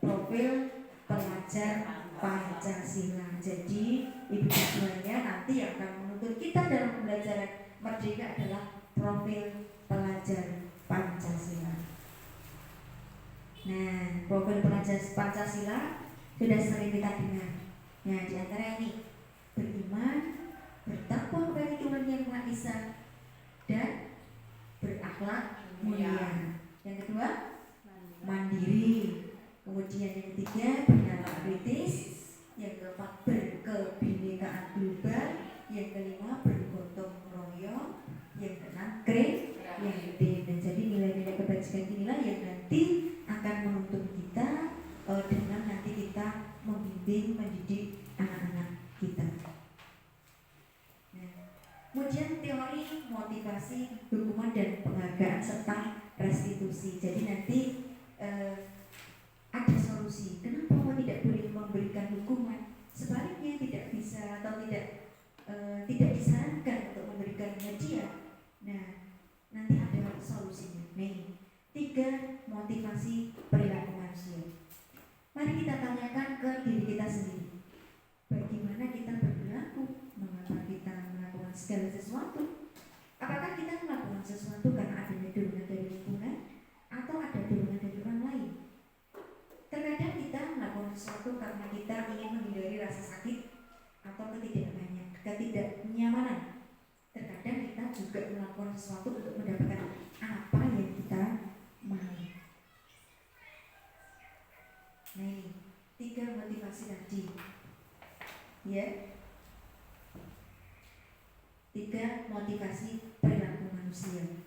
Profil pelajar Pancasila. Jadi ibu tujuannya nanti yang akan menuntut kita dalam pembelajaran merdeka adalah profil pelajar Pancasila. Nah, profil pelajar Pancasila sudah sering kita dengar. Nah, di antara ini beriman, bertakwa kepada Tuhan Yang Maha Esa, dan berakhlak mulia. Yang kedua, mandiri. Kemudian yang ketiga, bernalar kritis. Yang keempat, berkebinekaan global. Yang kelima, bergotong royong. Yang keenam, kreatif. Dan jadi nilai-nilai kebajikan inilah yang nanti akan menuntun kita dengan nanti kita membimbing, mendidik anak-anak kita. Nah, kemudian teori motivasi, hukuman dan penghargaan serta restitusi. Jadi nanti ada solusi. Kenapa tidak boleh memberikan hukuman? Sebaliknya tidak bisa atau tidak disarankan untuk memberikan hadiah. Nah, nanti ada solusinya. Nih, 3 motivasi perilaku manusia. Mari kita tanyakan ke diri kita sendiri. Bagaimana kita berperilaku? Mengapa kita melakukan segala sesuatu? Apakah kita melakukan sesuatu karena adanya dorongan dari lingkungan atau ada dorongan dari orang lain? Terkadang kita melakukan sesuatu karena kita ingin menghindari rasa sakit atau ketidaknyamanan. Terkadang kita juga melakukan sesuatu untuk mendapatkan apa yang kita mau. Nah, ini 3 motivasi tadi, ya. 3 motivasi perilaku manusia.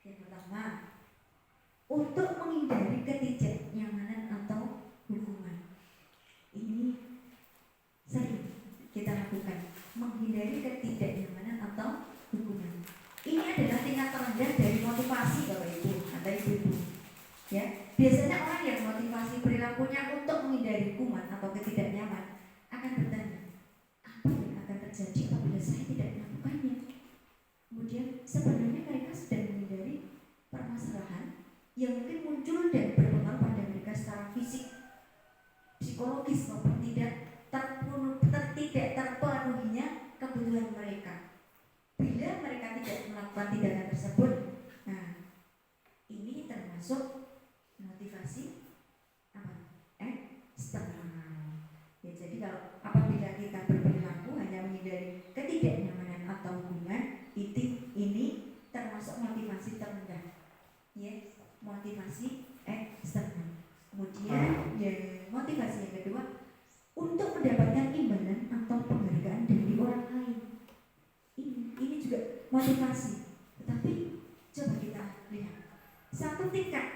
Yang pertama, untuk menghindari ketidaknyamanan atau hukuman. Ini sering kita lakukan, menghindari ketidaknyamanan atau hukuman. Ini adalah tingkat terendah dari motivasi Bapak Ibu atau Ibu-ibu. Ya, biasanya orang yang motivasi perilakunya untuk menghindari hukuman atau ketidaknyamanan akan bertanya, apa yang akan terjadi apabila saya tidak melakukannya? Kemudian sebenarnya mereka sedang menghindari permasalahan yang mungkin muncul dan berpengaruh pada mereka secara fisik, psikologis maupun tidak terpenuhinya kebutuhan mereka. motivasi. Tetapi coba kita lihat satu tingkat.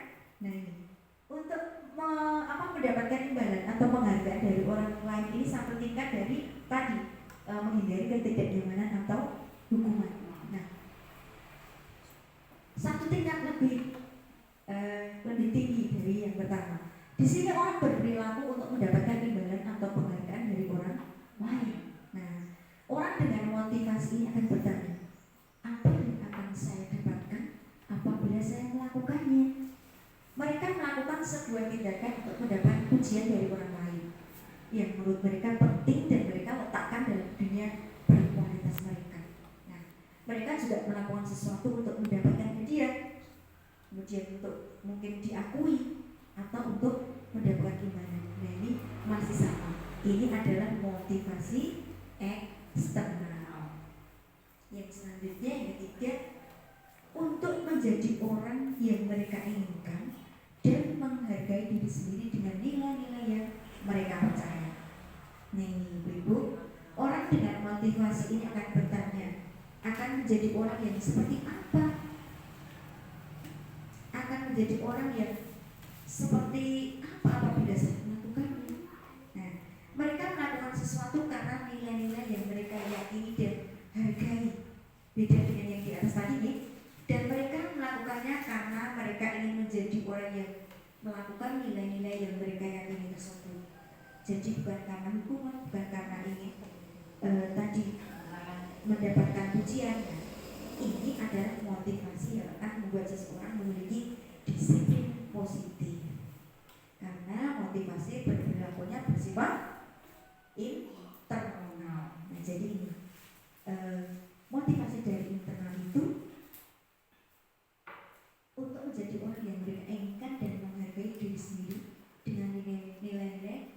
Nah ini untuk mendapatkan imbalan atau penghargaan dari orang lain ini satu tingkat dari tadi menghindari ketidaknyamanan atau hukuman. Nah, satu tingkat lebih tinggi dari yang pertama. Di sini orang berperilaku untuk mendapatkan imbalan atau penghargaan dari orang lain. Nah, orang dengan motivasi ini akan bertanya, apa yang akan saya dapatkan apabila saya melakukannya? Mereka melakukan sebuah tindakan untuk mendapat pujian dari orang lain yang menurut mereka penting dan mereka letakkan dalam dunia berkualitas mereka. Nah, mereka juga melakukan sesuatu untuk mendapatkan hadiah, kemudian untuk mungkin diakui atau untuk mendapatkan imbalan. Nah, ini masih sama. Ini adalah motivasi eksternal. Yang selanjutnya yang ketiga, untuk menjadi orang yang mereka inginkan dan menghargai diri sendiri dengan nilai-nilai yang mereka percaya. Nah ini ibu-ibu, orang dengan motivasi ini akan bertanya, akan menjadi orang yang seperti apa? Akan menjadi orang yang seperti apa apabila saya melakukannya? Nah, mereka melakukan sesuatu karena nilai-nilai yang mereka yakini dan hargai. Beda dengan yang di atas tadi nih. Dan mereka melakukannya karena mereka ingin menjadi orang yang melakukan nilai-nilai yang mereka yakini tersebut. Jadi bukan karena hukuman, bukan karena ingin tadi mendapatkan pujian. Ini adalah motivasi yang akan membuat seseorang memiliki disiplin positif. Karena motivasi berperilakunya bersifat internal. Nah jadi ini motivasi dari internal itu untuk menjadi orang yang mereka inginkan dan menghargai diri sendiri dengan nilai-nilai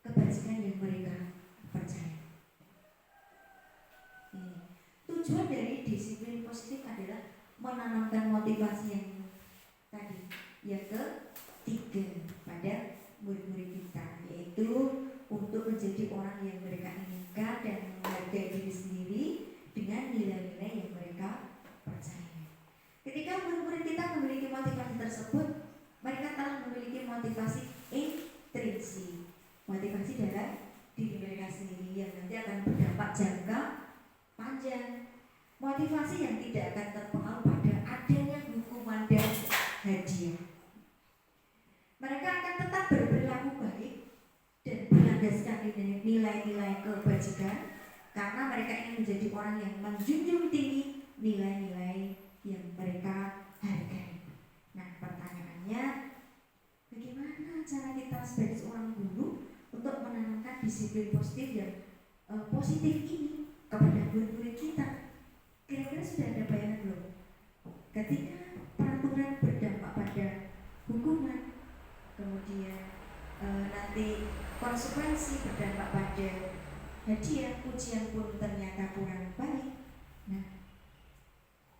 kebajikan yang mereka percaya. Ini. Tujuan dari disiplin positif adalah menanamkan motivasi yang tadi, yang ketiga pada murid-murid kita, yaitu untuk menjadi orang yang mereka inginkan dan menghargai diri sendiri dengan nilai-nilai yang mereka percaya. Ketika murid-murid kita memiliki motivasi tersebut, mereka telah memiliki motivasi intrinsik, motivasi dalam diri mereka sendiri yang nanti akan berdampak jangka panjang, motivasi yang tidak akan terpengaruh pada adanya hukuman dan hadiah. Mereka akan tetap berperilaku baik dan berlandaskan nilai-nilai kebajikan karena mereka ingin menjadi orang yang menjunjung tinggi nilai-nilai yang mereka hargai. Nah pertanyaannya, bagaimana cara kita sebagai seorang guru untuk menanamkan disiplin positif yang positif ini kepada murid-murid kita? Kira-kira sudah ada bayangan belum? Ketika peraturan berdampak pada hukuman, kemudian nanti konsekuensi berdampak pada hadiah, pujian pun ternyata kurang baik. Nah,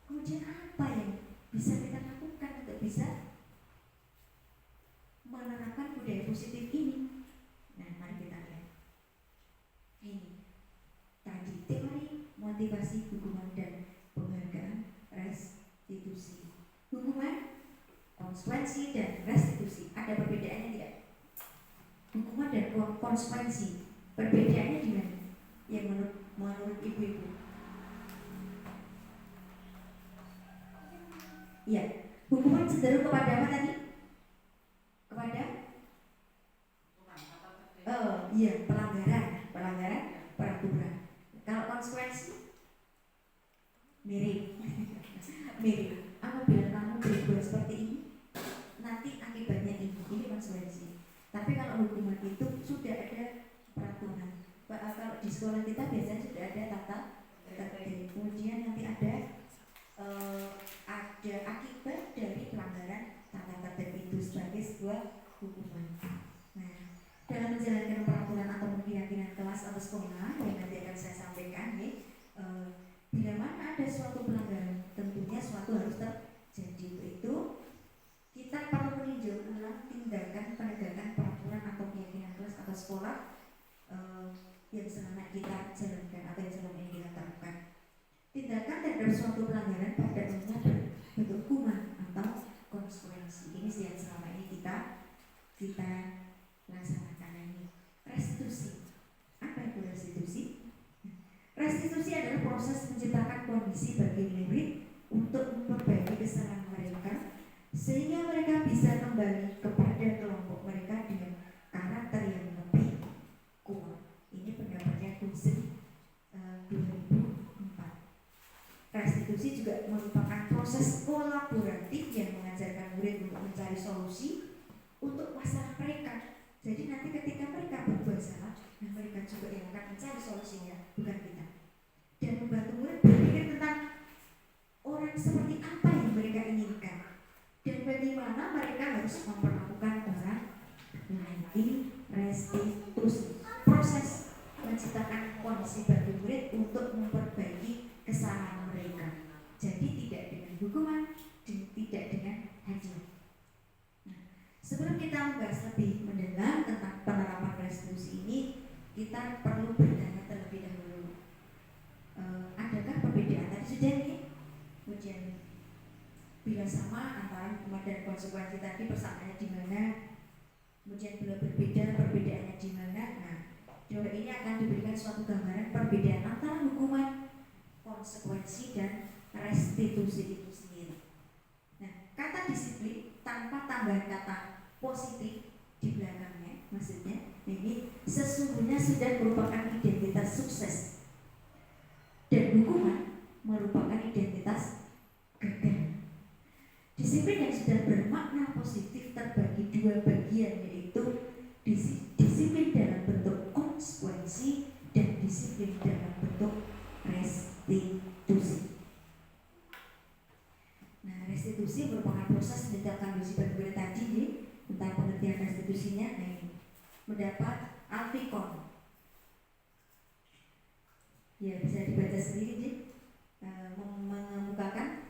kemudian apa yang bisa kita lakukan untuk bisa menerapkan budaya positif ini? Nah, mari kita lihat. Ini tadi teori motivasi, hukuman dan penghargaan, restitusi. Hukuman, konsekuensi dan restitusi. Ada perbedaannya tidak? Hukuman dan konsekuensi, perbedaannya di mana? Yang menurut ibu-ibu? Ya, hukuman cenderung kepada apa tadi? Kepada? Oh iya, pelanggaran peraturan. Kalau konsekuensi mirip. Mirip. Apabila kamu berbuat seperti ini, nanti akibatnya ini konsekuensi. Tapi kalau hukuman itu sudah ada peraturan. Kalau di sekolah kita biasanya sudah ada tata tertib. Kemudian nanti ada akibat dari pelanggaran tata tertib itu sebagai sebuah hukuman. Nah, dalam menjalankan peraturan atau keyakinan kelas atau sekolah yang nanti akan saya sampaikan nih, bila mana ada suatu pelanggaran, tentunya suatu harus terjadi. Itu kita perlu meninjau ulang tindakan penegakan peraturan atau keyakinan kelas atau sekolah yang selama kita jalankan atau yang selama ini kita lakukan. Tindakan terhadap suatu pelanggaran pada umumnya berbentuk hukuman atau konsekuensi. Ini yang selama ini kita laksanakan ini. Restitusi. Apa itu restitusi? Restitusi adalah proses menciptakan kondisi bagi murid untuk memperbaiki kesalahan mereka sehingga mereka bisa kembali kepada kelompok mereka dengan karakter yang lebih kuat. Ini pendapatnya Kusen 2004. Restitusi juga merupakan proses kolaboratif yang mengajarkan murid untuk mencari solusi untuk masalah mereka. Jadi nanti ketika mereka berbuat salah, nah mereka juga yang akan mencari solusinya, bukan kita. Dan membantu murid berpikir tentang orang seperti apa yang mereka inginkan dan bagaimana mereka harus memperlakukan orang lain. Ini restitusi, proses menciptakan kondisi bagi murid untuk memperbaiki kesalahan mereka. Jadi tidak dengan hukuman dan tidak dengan hadiah. Nah, sebelum kita membahas lebih mendalam tentang penerapan restitusi ini, kita perlu bertanya terlebih dahulu. Adakah perbedaan tadi sudah nih? Kemudian bila sama antara hukuman dan konsekuensi tadi persamaannya di mana? Kemudian bila berbeda perbedaannya di mana? Nah, coba ini akan diberikan suatu gambaran perbedaan antara hukuman, konsekuensi dan restitusi itu sendiri. Nah, kata disiplin tanpa tambahan kata positif di belakangnya, maksudnya ini sesungguhnya sudah merupakan identitas sukses dan hukuman merupakan identitas gagal. Disiplin yang sudah bermakna positif terbagi dua bagian, yaitu disiplin dalam bentuk konsekuensi dan disiplin dalam bentuk restitusi. Nah, restitusi merupakan proses meningkatkan kewajiban tadi nih, tentang pengertian restitusinya. Nah, ini mendapat Alfikon. Ya, bisa dibaca sendiri nih, mengemukakan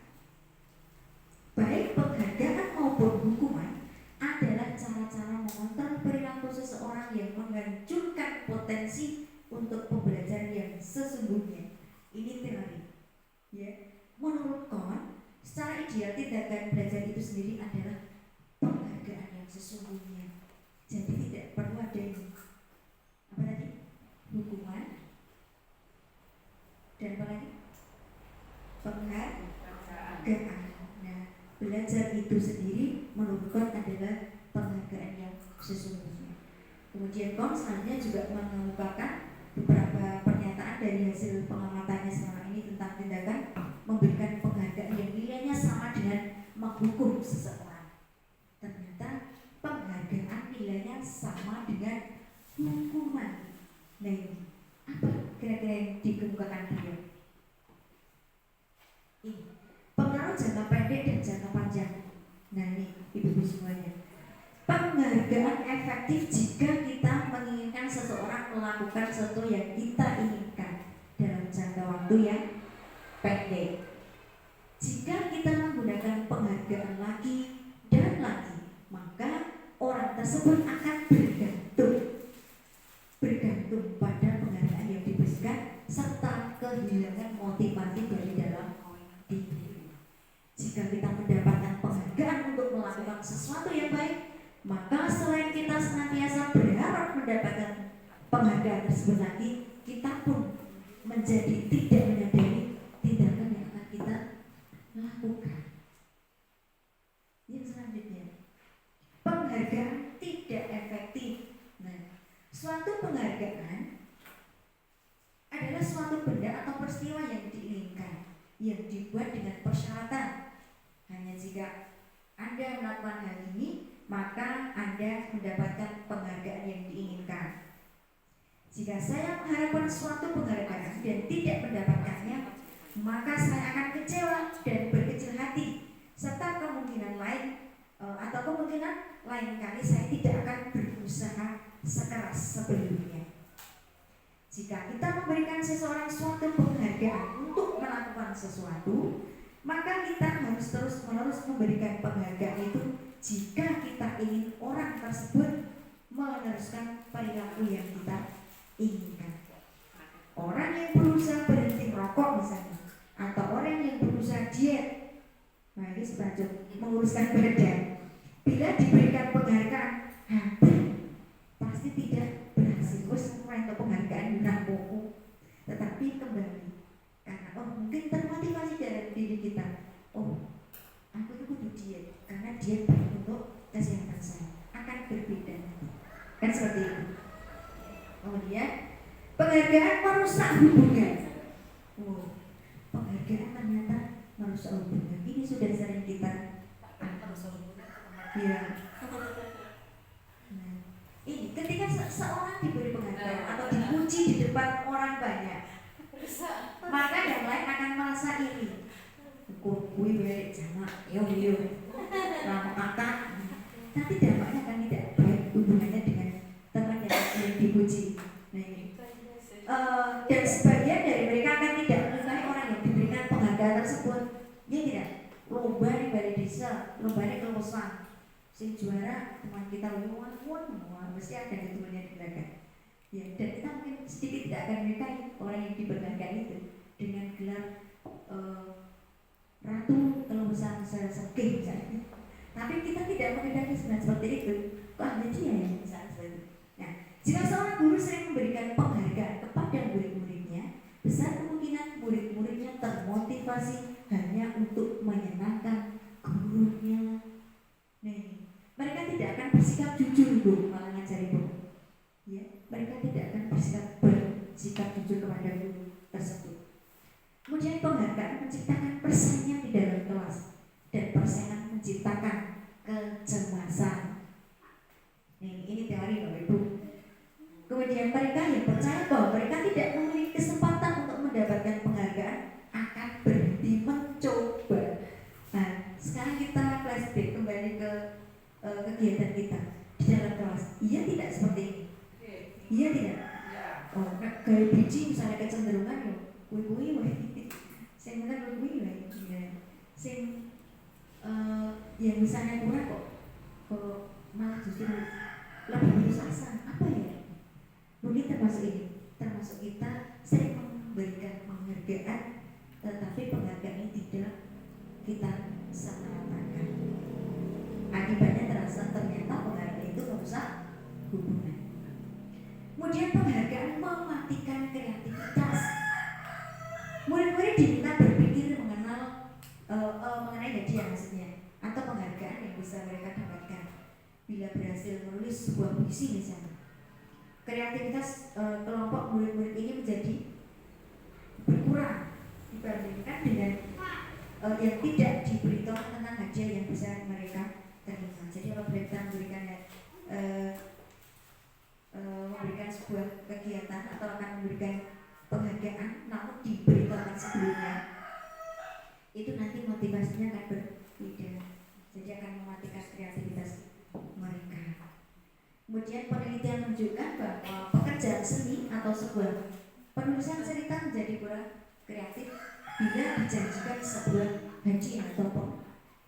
baik penghargaan maupun hukuman adalah cara-cara mengontrol perilaku seseorang yang menghancurkan potensi untuk pembelajaran yang sesungguhnya. Ini teori. Ya, menurut Kohn, secara ideal tindakan belajar itu sendiri adalah penghargaan yang sesungguhnya. Jadi tidak perlu ada ini. Apa tadi? Hukuman dan apa lagi? Penghargaan. Nah, belajar itu sendiri menurut Kohn adalah penghargaan yang sesungguhnya. Kemudian Kohn selanjutnya juga mengemukakan beberapa pernyataan dari hasil pengamatannya selama ini tentang tindakan memberikan penghargaan yang nilainya sama dengan menghukum seseorang. Ternyata penghargaan nilainya sama dengan hukuman. Nah, ini apa kira-kira yang dikemukakan dia? Ini pengaruh jangka pendek dan jangka panjang. Nah, ini ibu-ibu semuanya, penghargaan efektif jika kita menginginkan seseorang melakukan sesuatu yang kita inginkan dalam jangka waktu yang pendek. Jika kita menggunakan penghargaan lagi dan lagi, maka orang tersebut akan bergantung pada penghargaan yang diberikan serta kehilangan motivasi dari dalam diri. Jika kita mendapatkan penghargaan untuk melakukan sesuatu yang baik, maka selain kita senantiasa berharap mendapatkan penghargaan tersebut lagi, kita pun menjadi tidak menyadari tindakan yang akan kita lakukan. Yang selanjutnya, penghargaan tidak efektif. Nah, suatu penghargaan adalah suatu benda atau peristiwa yang diinginkan, yang dibuat dengan persyaratan. Hanya jika Anda melakukan hal ini, maka Anda mendapatkan penghargaan yang diinginkan. Jika saya mengharapkan suatu penghargaan dan tidak mendapatkannya, maka saya akan kecewa dan berkecil hati, serta kemungkinan lain atau kemungkinan lain kali saya tidak akan berusaha sekeras sebelumnya. Jika kita memberikan seseorang suatu penghargaan untuk melakukan sesuatu, maka kita harus terus-menerus memberikan penghargaan itu jika kita ingin orang tersebut meneruskan perilaku yang kita inginkan. Orang yang berusaha berhenti merokok misalnya, diet, nah ini sebagai menguruskan badan. Bila diberikan penghargaan, hampir pasti tidak berhasil. Terus untuk penghargaan tidak pokok, tetapi kembali karena mungkin termotivasi dari diri kita. Oh, aku itu butuh diet karena diet baik untuk kesehatan saya. Akan berbeda nanti. Kan seperti itu. Kemudian penghargaan merusak hubungan. Oh, penghargaan ternyata merusak hubungan. Ini sudah sering kita ya. Nah, ini ketika seorang diberi penghargaan atau dipuji di depan orang banyak, maka yang lain akan merasa iri. Kui balik jamak, yo, lama kata. Tapi dampaknya akan tidak baik hubungannya dengan teman yang dipuji. Nah ini. Dan sebagian dari mereka akan tidak menyukai orang yang diberikan penghargaan tersebut. Dia tidak lomba di balik desa, lomba di kelulusan. Sing juara teman kita mesti ada di temannya di belakang. Ya, dan kita mungkin sedikit tidak akan menyukai orang yang dibanggakan itu dengan gelar ratu kelulusan segeng misalnya. Tapi kita tidak mengendaki sebenarnya seperti itu. Kok ada dia yang misalnya seperti itu. Nah, jika seorang guru sering memberikan penghargaan kepada murid-muridnya, besar kemungkinan murid-muridnya termotivasi hanya untuk menyenangkan gurunya. Nih, mereka tidak akan bersikap jujur bu, malah ngajari bu. Ya, mereka tidak akan bersikap jujur kepada guru tersebut. Kemudian penghargaan menciptakan persaingan di dalam kelas dan persaingan menciptakan kecemasan. Ini teori Bapak Ibu. Kemudian mereka yang percaya bahwa mereka tidak memiliki kesempatan untuk mendapatkan penghargaan akan berhenti mencoba. Nah, sekarang kita flashback kembali ke kegiatan kita di dalam kelas. Iya tidak seperti ini? Iya tidak? Oh, gaya biji misalnya kecenderungan ya, kui-kui saya benar kui sing yang misalnya kurang kok malah justru lebih putus asa. Apa ya? Mungkin termasuk ini, termasuk kita sering memberikan penghargaan, tetapi penghargaan ini tidak kita samaratakan. Akibatnya ternyata penghargaan itu merusak hubungan. Kemudian penghargaan mematikan kreativitas. Murid-murid diminta berpikir mengenai hadiah maksudnya atau penghargaan yang bisa mereka dapatkan bila berhasil menulis sebuah puisi misalnya. Kreativitas kelompok murid-murid ini menjadi berkurang dibandingkan dengan yang tidak diberitahu tentang hadiah yang bisa mereka terima. Jadi apabila kita memberikan sebuah kegiatan atau akan memberikan penghargaan namun diberitakan sebelumnya, itu nanti motivasinya akan berbeda, jadi akan mematikan kreativitas mereka. Kemudian penelitian menunjukkan bahwa pekerjaan seni atau sebuah penulisan cerita menjadi kurang kreatif bila dijanjikan sebuah hadiah atau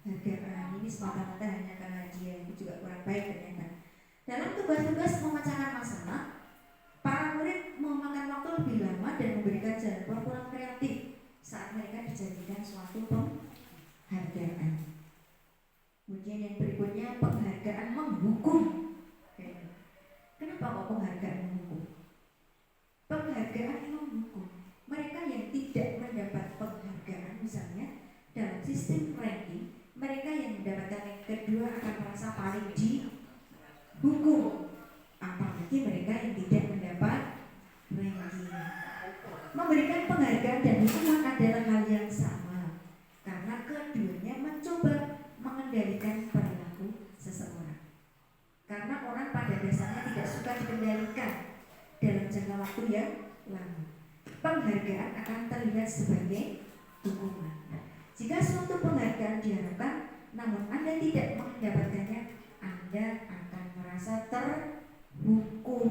penghargaan. Ini semata-mata hanya karena hadiah, itu juga kurang baik ternyata. Dalam tugas-tugas memecahkan masalah, para murid memakan waktu lebih lama dan memberikan jalan keluar kurang kreatif saat mereka dijanjikan suatu penghargaan. Kemudian yang berikutnya penghargaan menghukum. Kenapa kok penghargaan menghukum? Penghargaan menghukum mereka yang tidak mendapat penghargaan, misalnya dalam sistem ranking, mereka yang mendapatkan yang kedua akan merasa paling dihukum, apalagi mereka yang tidak mendapat ranking. Memberikan penghargaan dan hukuman adalah hal yang sama, karena keduanya mencoba mengendalikan perilaku seseorang. Karena orang pada dasarnya tidak suka dikendalikan dalam jangka waktu yang lama. Penghargaan akan terlihat sebagai hukuman. Jika suatu penghargaan diharapkan, namun Anda tidak mendapatkannya, Anda akan merasa terhukum.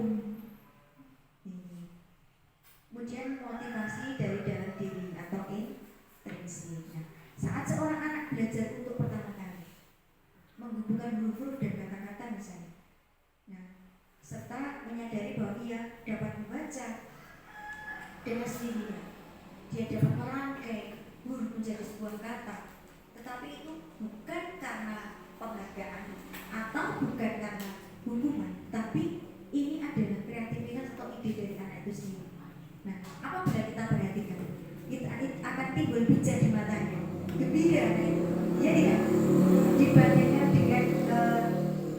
Kemudian motivasi dari dalam diri atau intrinsik. Saat seorang anak belajar untuk pertama kali menghubungkan huruf dan kata-kata misalnya, serta menyadari bahwa ia dapat membaca dengan sendirinya, dia dapat merangkai huruf menjadi sebuah kata, tetapi itu bukan karena penghargaan atau bukan karena hukuman, tapi ini adalah kreativitas atau ide dari anak itu sendiri. Nah, apabila kita perhatikan, kita akan timbul bijak di matanya, gembira, ya tidak? Dibandingkan dengan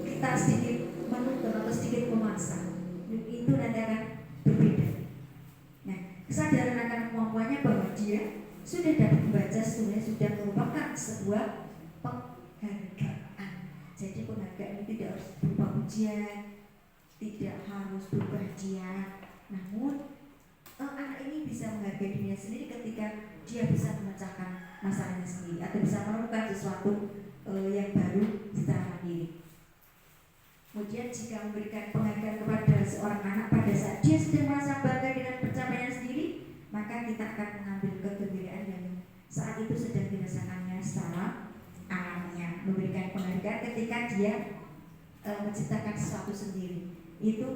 kita sedikit menuntut atau sedikit memaksa, itu nanti akan berbeda. Nah, kesadaran akan kemampuannya bahwa dia sudah dapat membaca, sudah merupakan sebuah penghargaan. Jadi penghargaan itu tidak harus berupa ujian, tidak harus berupa hadiah, namun anak ini bisa menghargai dirinya sendiri ketika dia bisa memecahkan masalahnya sendiri atau bisa menemukan sesuatu yang baru secara mandiri. Kemudian jika memberikan penghargaan kepada seorang anak pada saat dia sudah merasa bangga dengan pencapaiannya sendiri, maka kita akan mengambil kegembiraan yang saat itu sedang dirasakannya secara alamiah. Memberikan penghargaan ketika dia menciptakan sesuatu sendiri, itu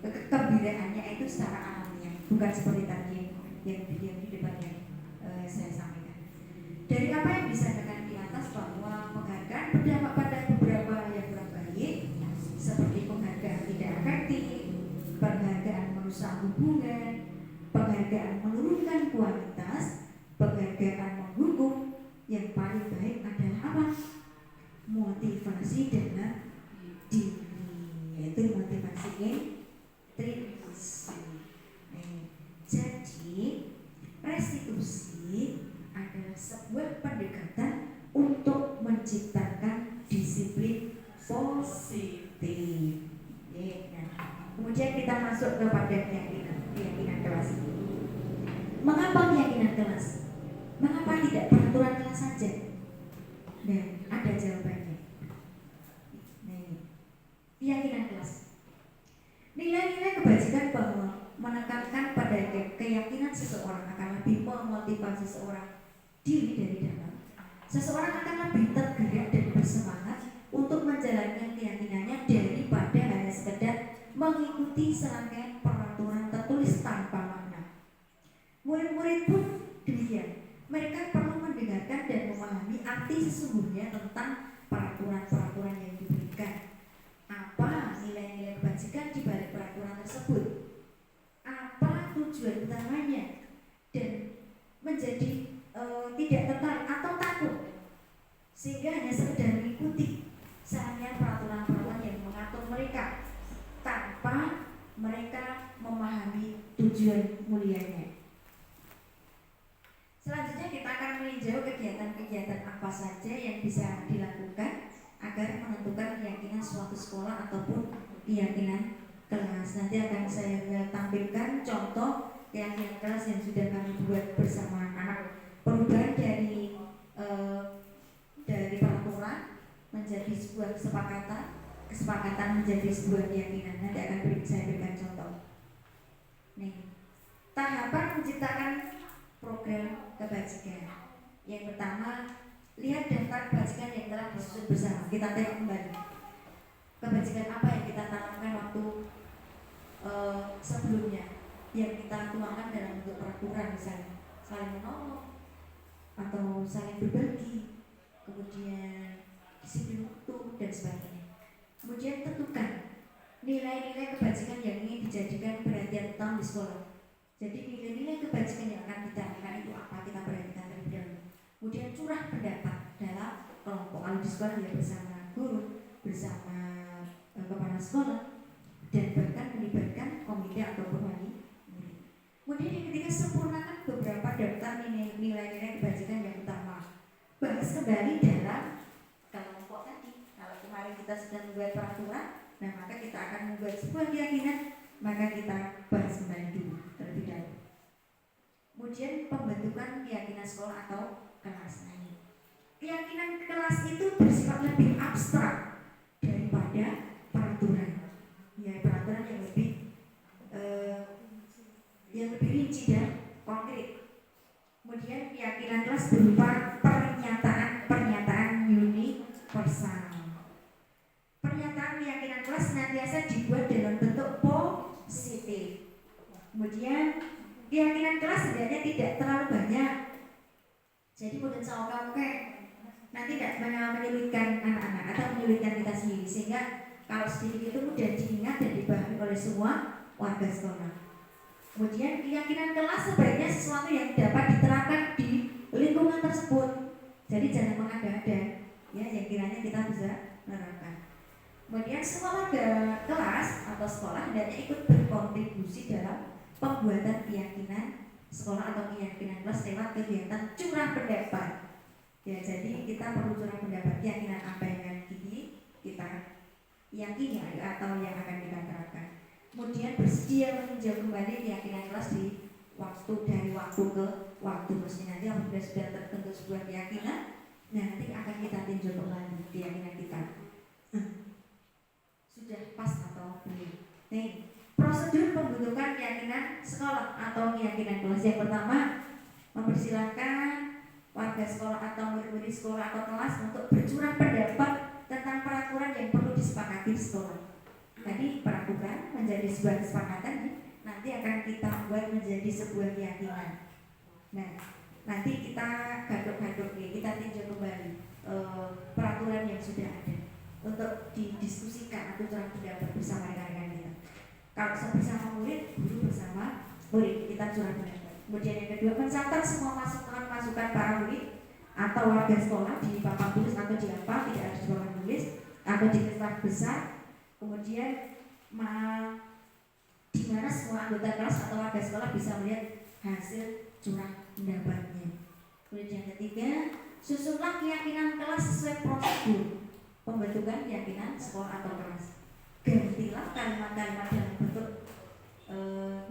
kegembiraannya itu secara alamiah, bukan seperti tadi yang di depan yang saya sampaikan. Dari apa yang disampaikan di atas bahwa penghargaan berdampak pada beberapa yang kurang baik, seperti penghargaan tidak efektif, penghargaan merusak hubungan, penghargaan menurunkan kualitas, penghargaan menghukum. Yang paling baik adalah apa? Motivasi dalam diri, yaitu motivasi intrinsik. Jadi restitusi adalah sebuah pendekatan untuk menciptakan disiplin positif. Nah, kemudian kita masuk kepada keyakinan kelas. Mengapa keyakinan kelas? Mengapa tidak peraturan kelas saja? Nah, ada jawabannya. Nah, ini keyakinan kelas. Nilai-nilai kebajikan bahwa menekankan pada keyakinan seseorang akan lebih memotivasi seseorang diri dari dalam. Seseorang akan lebih tergerak dan bersemangat untuk menjalankan keyakinannya daripada hanya sekedar mengikuti serangkaian peraturan tertulis tanpa makna. Murid-murid pun demikian. Mereka perlu mendengarkan dan memahami arti sesungguhnya tentang peraturan-peraturan yang diberikan. Apa nilai-nilai kebajikan di balik peraturan tersebut? Apa tujuan utamanya? Dan menjadi tidak tertarik atau takut sehingga hanya sekedar mengikuti serangkaian peraturan-peraturan yang mengatur mereka tanpa mereka memahami tujuan mulianya. Selanjutnya kita akan meninjau kegiatan-kegiatan apa saja yang bisa dilakukan agar menentukan keyakinan suatu sekolah ataupun keyakinan kelas. Nanti akan saya tampilkan contoh keyakinan kelas yang sudah kami buat bersama anak. Perubahan dari peraturan menjadi sebuah kesepakatan menjadi sebuah keyakinan. Nanti akan saya berikan contoh. Nih, tahapan menciptakan program kebajikan. Yang pertama, lihat daftar kebajikan yang telah disusun bersama. Kita tengok kembali kebajikan apa yang kita tanamkan waktu sebelumnya, yang kita tuangkan dalam bentuk peraturan, misalnya saling menolong atau saling berbagi, kemudian disiplin waktu dan sebagainya. Kemudian tentukan nilai-nilai kebajikan yang ingin dijadikan perhatian utama di sekolah. Jadi nilai-nilai kebajikan yang akan ditanamkan itu apa, kita perhatikan terlebih dahulu. Kemudian curah pendapat dalam kelompok, kalau di sekolah ya bersama guru, bersama kepala sekolah, dan bahkan melibatkan komite atau wali murid. Kemudian yang ketiga, sempurnakan beberapa daftar nilai-nilai kebajikan yang utama. Bahas kembali dalam kelompok tadi. Kalau kemarin kita sudah membuat peraturan, nah maka kita akan membuat sebuah keyakinan, maka kita bahas kembali dulu terlebih dahulu. Kemudian pembentukan keyakinan sekolah atau kelas. Keyakinan kelas itu bersifat lebih abstrak daripada peraturan. Ya, peraturan yang lebih rinci dan konkret. Kemudian keyakinan kelas berupa pernyataan universal. Pernyataan keyakinan kelas senantiasa dibuat dalam bentuk positif. Kemudian keyakinan kelas sebenarnya tidak terlalu banyak Jadi model oke, nanti tidak menyulitkan anak-anak atau menyulitkan kita sendiri, sehingga kalau sedikit itu mudah diingat dan dipahami oleh semua warga sekolah. Kemudian keyakinan kelas sebaiknya sesuatu yang dapat diterapkan di lingkungan tersebut. Jadi jangan mengada-ada, ya, yang kiranya kita bisa menerapkan. Kemudian semua warga kelas atau sekolah hendaknya ikut berkontribusi dalam pembuatan keyakinan sekolah atau keyakinan kelas lewat kegiatan curah pendapat. Ya, jadi kita perlu curah pendapat keyakinan apa yang kita yakini atau yang akan kita terapkan. Kemudian bersedia meninjau kembali keyakinan kelas dari waktu ke waktu. Mesti nanti apabila sudah tertentu sebuah keyakinan, nanti akan kita tinjau kembali keyakinan kita. Sudah pas atau belum? Nih, prosedur pembentukan keyakinan sekolah atau keyakinan kelas. Yang pertama, mempersilahkan warga sekolah atau murid-murid sekolah atau kelas untuk bercurah pendapat tentang peraturan yang perlu disepakati di sekolah. Tadi peraturan menjadi sebuah kesepakatan, nanti akan kita buat menjadi sebuah keyakinan. Nah, nanti kita gaduk-gaduk, kita tinjau kembali peraturan yang sudah ada untuk didiskusikan atau curah pendapat bersama rekan-rekan kita. Kalau bersama murid, guru bersama murid, kita curah pendapat. Kemudian yang kedua, mencatat semua masukan para murid atau warga sekolah di papan tulis atau di apa, tidak ada di papan tulis atau di kertas besar. Kemudian di mana semua anggota kelas atau warga sekolah bisa melihat hasil curah pendapatnya. Kemudian yang ketiga, susunlah keyakinan kelas sesuai prosedur pembentukan keyakinan sekolah atau kelas. Gantilah kalimat-kalimat dalam bentuk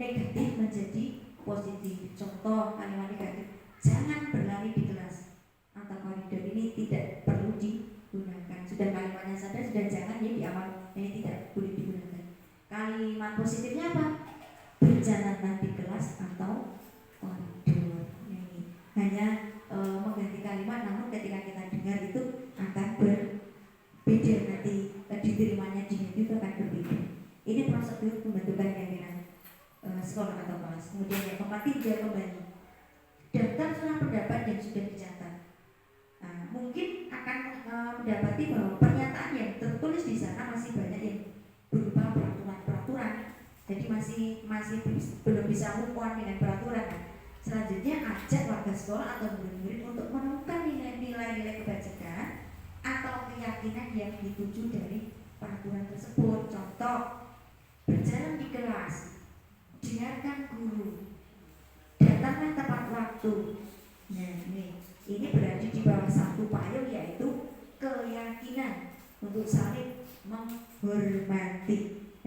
negatif menjadi positif. Contoh kalimat negatif, jangan berlari di kelas atau koridor, ini tidak perlu digunakan. Sudah kalimatnya saja, sudah jangan ya di awal, ini tidak boleh digunakan. Kalimat positifnya apa? Berjalanlah di kelas atau koridor. Ini hanya mengganti kalimat, namun ketika kita dengar itu akan berbeda, nanti diterimanya itu akan berbeda. Ini prosedur pembentukan keyakinan sekolah atau kelas. Kemudian yang keempat, tinjau kembali daftar curah pendapat yang sudah dicatat. Mungkin akan mendapati bahwa pernyataan yang tertulis di sana masih banyak yang berupa peraturan-peraturan. Jadi masih belum bisa move on dengan peraturan. Selanjutnya, ajak warga sekolah atau murid-murid untuk menemukan nilai-nilai kebajikan atau keyakinan yang dituju dari peraturan tersebut. Contoh, berjalan di kelas, dengarkan guru, datanglah tepat waktu. Nah, ini berada di bawah satu payung, yaitu keyakinan untuk saling menghormati.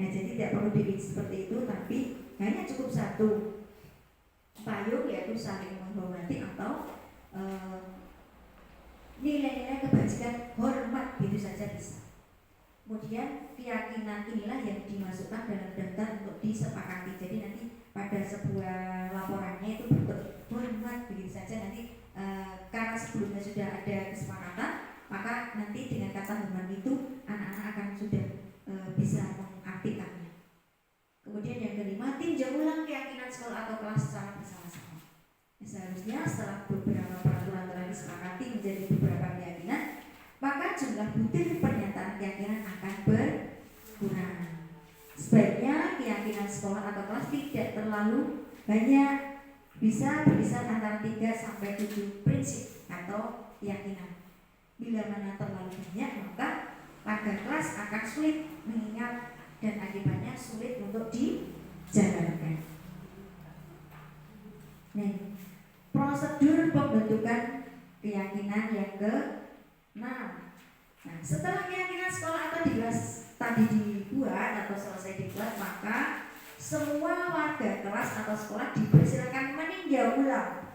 Nah, jadi tidak perlu dibikin seperti itu, tapi hanya cukup satu payung, yaitu saling menghormati atau nilai-nilai kebajikan, hormat, itu saja bisa. Kemudian keyakinan inilah yang dimasukkan dalam daftar untuk disepakati. Jadi nanti pada sebuah laporannya itu bentuk hormat, begitu saja. Nanti karena sebelumnya sudah ada kesepakatan, maka nanti dengan kata hormat itu anak-anak akan sudah bisa mengartikannya. Kemudian yang kelima, tinjau ulang keyakinan sekolah atau kelas secara bersama-sama. Seharusnya setelah beberapa peraturan telah disepakati menjadi beberapa keyakinan, maka jumlah butir pernyataan keyakinan akan berkurang. Sebaiknya keyakinan sekolah atau kelas tidak terlalu banyak, bisa berkisar antara 3 sampai 7 prinsip atau keyakinan. Bila mana terlalu banyak, maka warga kelas akan sulit mengingat dan akibatnya sulit untuk dijalankan. Prosedur pembentukan keyakinan yang ke-6. Nah, setelah keyakinan sekolah atau di kelas tadi dibuat atau selesai dibuat, maka semua warga kelas atau sekolah dipersilakan meninjau ulang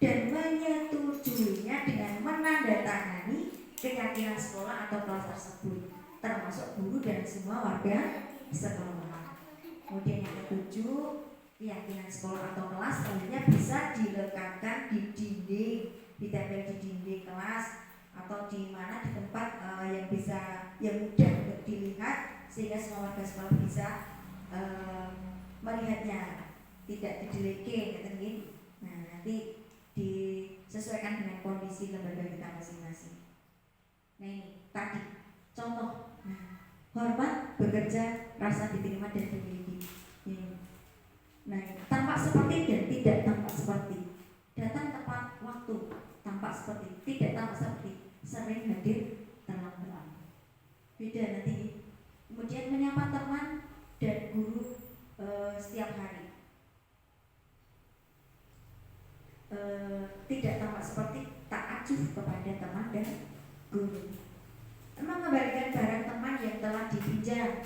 dan menyetujuinya dengan menandatangani keyakinan sekolah atau kelas tersebut, termasuk guru dan semua warga sekolah. Kemudian yang ke-7, keyakinan sekolah atau kelas selanjutnya bisa dilekatkan di dinding, ditempel di dinding kelas atau di mana di tempat yang mudah untuk dilihat, sehingga semua warga sekolah bisa melihatnya, tidak dideleke. Nah, nanti sesuaikan dengan kondisi lembaga kita masing-masing. Nah ini tadi contoh. Nah, hormat, bekerja, rasa diterima dan dimiliki. Nah, tampak seperti dan tidak tampak seperti, datang tepat waktu, tampak seperti, tidak tampak seperti, sering hadir, terlambat. Beda nanti. Kemudian menyapa teman dan guru setiap hari, tidak tampak seperti, tak acuh kepada teman dan guru. Mengembalikan barang teman yang telah dipinjam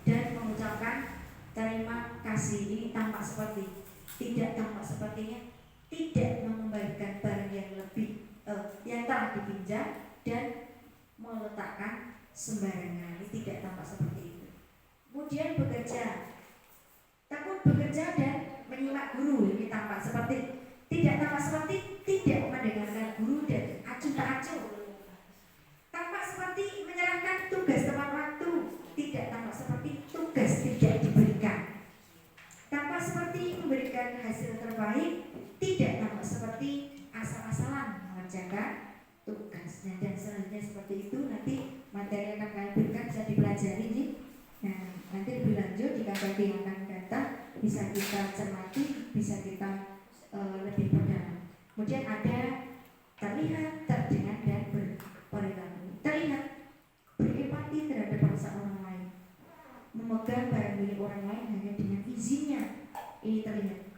dan mengucapkan terima kasih, ini tampak seperti. Tidak tampak sepertinya, tidak mengembalikan barang yang lebih yang telah dipinjam dan meletakkan sembarangan, ini tidak tampak seperti itu. Kemudian bekerja, tekun bekerja dan menyimak guru, ini tampak seperti. Tidak tampak seperti, tidak mendengarkan guru dan acuh tak acuh. Tampak seperti menyerahkan tugas tepat waktu, tidak tampak seperti tugas tidak diberikan. Tampak seperti memberikan hasil terbaik, tidak tampak seperti asal-asalan mengerjakan tugas. Nah, dan selanjutnya seperti itu, nanti materi yang akan kalian berikan bisa dipelajari nih. Nah, nanti lebih lanjut di KKP yang akan datang bisa kita cermati, bisa kita lebih perdalam. Kemudian ada terlihat, terdengar dan berperilaku. Terlihat, berempati terhadap perasaan orang lain, memegang barang milik orang lain hanya dengan izinnya, ini terlihat.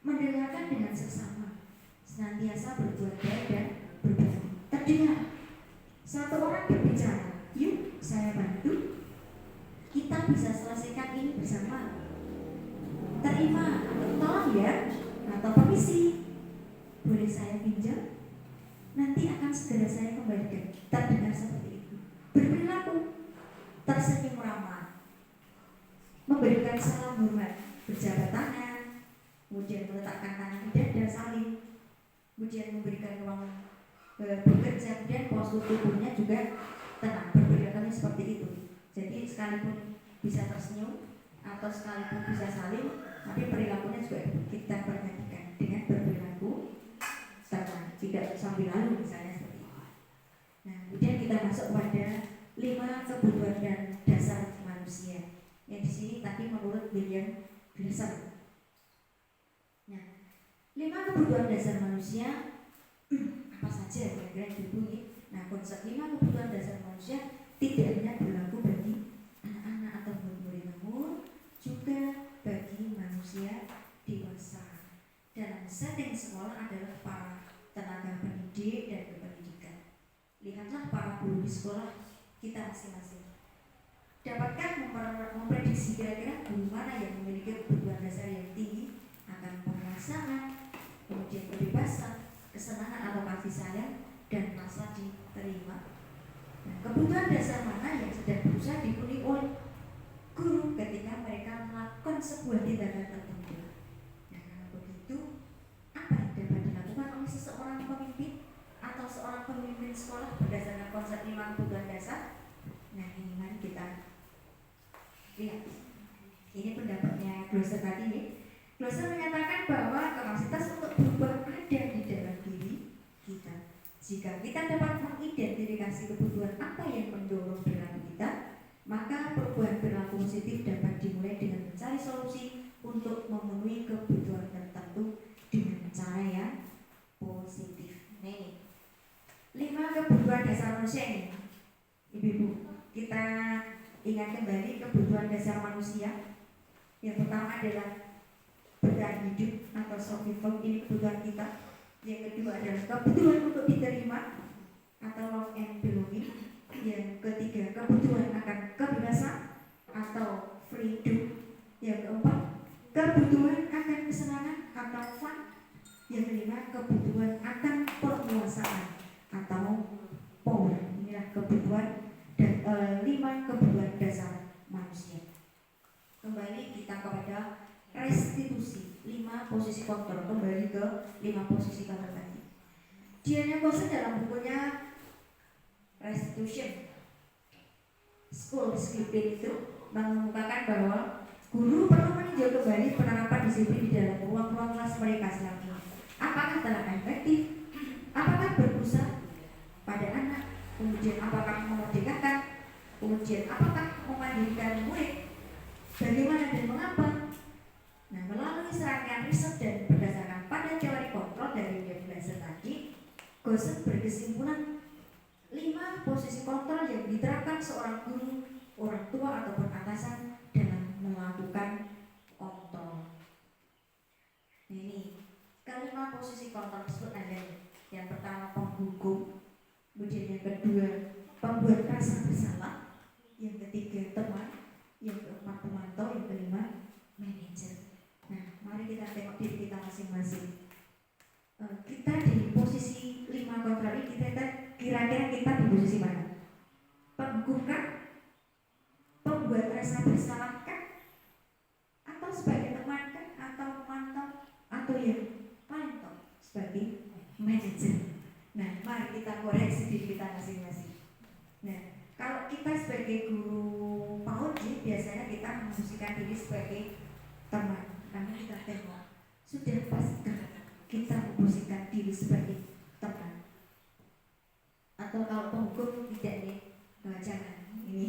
Mendengarkan dengan seksama, senantiasa berbuat baik dan berbakti. Terdengar, satu orang berbicara, yuk saya bantu, kita bisa selesaikan ini bersama. Terima, tolong ya, atau permisi, boleh saya pinjam? Nanti akan segera saya kembalikan. Terdengar seperti itu. Berperilaku, tersenyum ramah, memberikan salam hormat, berjabat tangan, kemudian meletakkan tangan di dada saling, kemudian memberikan ruang bekerja, dan postur tubuhnya juga tenang. Berperilakunya seperti itu. Jadi sekalipun bisa tersenyum atau sekalipun bisa saling, tapi perilakunya juga kita perhatikan dengan berperilaku tenang, tidak sambil lalu misalnya seperti itu. Nah, kemudian kita masuk pada 5 kebutuhan dan dasar manusia. Yang di sini tadi menurut William Glasser. Nah, 5 kebutuhan dasar manusia apa saja kira-kira dihubungi. Nah, konsep 5 kebutuhan dasar manusia tidak hanya berlaku bagi anak-anak atau murid-murid, namun juga bagi manusia dewasa. Dalam setting sekolah adalah para tenaga pendidik dan berpendidikan. Lihatlah para guru di sekolah kita masing-masing. Dapatkah memprediksi kira-kira guru mana yang memiliki kebutuhan dasar yang tinggi akan penguasaan, kemudian kebebasan, kesenangan atau kasih sayang, dan rasa diterima. Nah, kebutuhan dasar mana yang sedang berusaha dipenuhi oleh guru ketika mereka melakukan sebuah tindakan tertentu. Nah, kalau begitu, apa yang dapat dilakukan oleh seseorang pemimpin atau seorang pemimpin sekolah berdasarkan konsep 5 kebutuhan dasar? Nah, ini mari kita lihat. Ini pendapatnya Glasser tadi nih. Glasser menyatakan bahwa kapasitas untuk berubah ada di dalam diri kita. Jika kita dapat mengidentifikasi kebutuhan apa yang mendorong perilaku kita, maka perubahan perilaku positif dapat dimulai dengan mencari solusi untuk memenuhi kebutuhan tertentu dengan cara yang positif. Nih, 5 kebutuhan dasar manusia ini, ibu-ibu, kita ingat kembali kebutuhan dasar manusia. Yang pertama adalah bertahan hidup atau survival, ini kebutuhan kita. Yang kedua adalah kebutuhan untuk diterima atau love and belonging. Yang ketiga, kebutuhan akan kebebasan atau freedom. Yang keempat, kebutuhan akan kesenangan atau fun. Yang kelima, kebutuhan akan penguasaan atau power. Inilah kebutuhan dan 5 kebutuhan dasar manusia. Kembali kita kepada restitusi, 5 posisi kontrol, kembali ke 5 posisi kontrol tadi. Diana Kosen dalam bukunya Restitution School Discipline itu mengemukakan bahwa guru perlu meninjau kembali penerapan disiplin di dalam ruang-ruang kelas mereka selanjutnya. Apakah telah efektif apakah memandirikan murid? Bagaimana dan mengapa? Nah, melalui serangkaian riset dan berdasarkan pada teori kontrol dari William Glasser tadi, Gosset berkesimpulan 5 posisi kontrol yang diterapkan seorang guru, orang tua ataupun atasan dalam melakukan kontrol. Nah, ini kelima posisi kontrol tersebut ada yang pertama penghukum, kemudian yang kedua pembuat rasa bersalah, yang ketiga teman, yang keempat pemantau, yang kelima manajer. Nah, mari kita tengok diri kita masing-masing. Kita di posisi 5 kontrol ini, kira-kira kita di posisi mana? Penghukum kah? Pembuat rasa bersalah kah? Atau sebagai teman kah? Atau pemantau? Atau yang paling top sebagai manajer? Nah, mari kita koreksi diri kita masing-masing. Nah, kalau kita sebagai guru PAUD, biasanya kita memposisikan diri sebagai teman. Karena kita tengok, sudah paskah kita memposisikan diri sebagai teman? Atau kalau penghukum tidak nih, jangan. Ini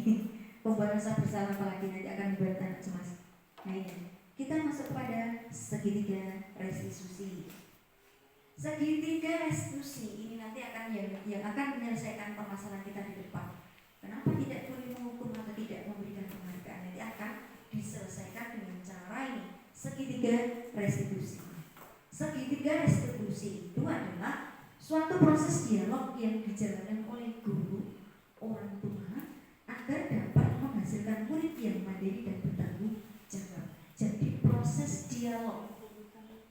pembuat rasa bersalah apalagi nanti akan membuat anak cemas. Nah, ini kita masuk pada segitiga restitusi. Segitiga restitusi ini nanti akan yang akan menyelesaikan permasalahan kita di depan. Kenapa tidak boleh menghukum atau tidak memberikan penghargaan? Nanti akan diselesaikan dengan cara ini, segitiga restitusi. Segitiga restitusi itu adalah suatu proses dialog yang dijalankan oleh guru, orang tua, agar dapat menghasilkan murid yang mandiri dan bertanggung jawab. Jadi proses dialog,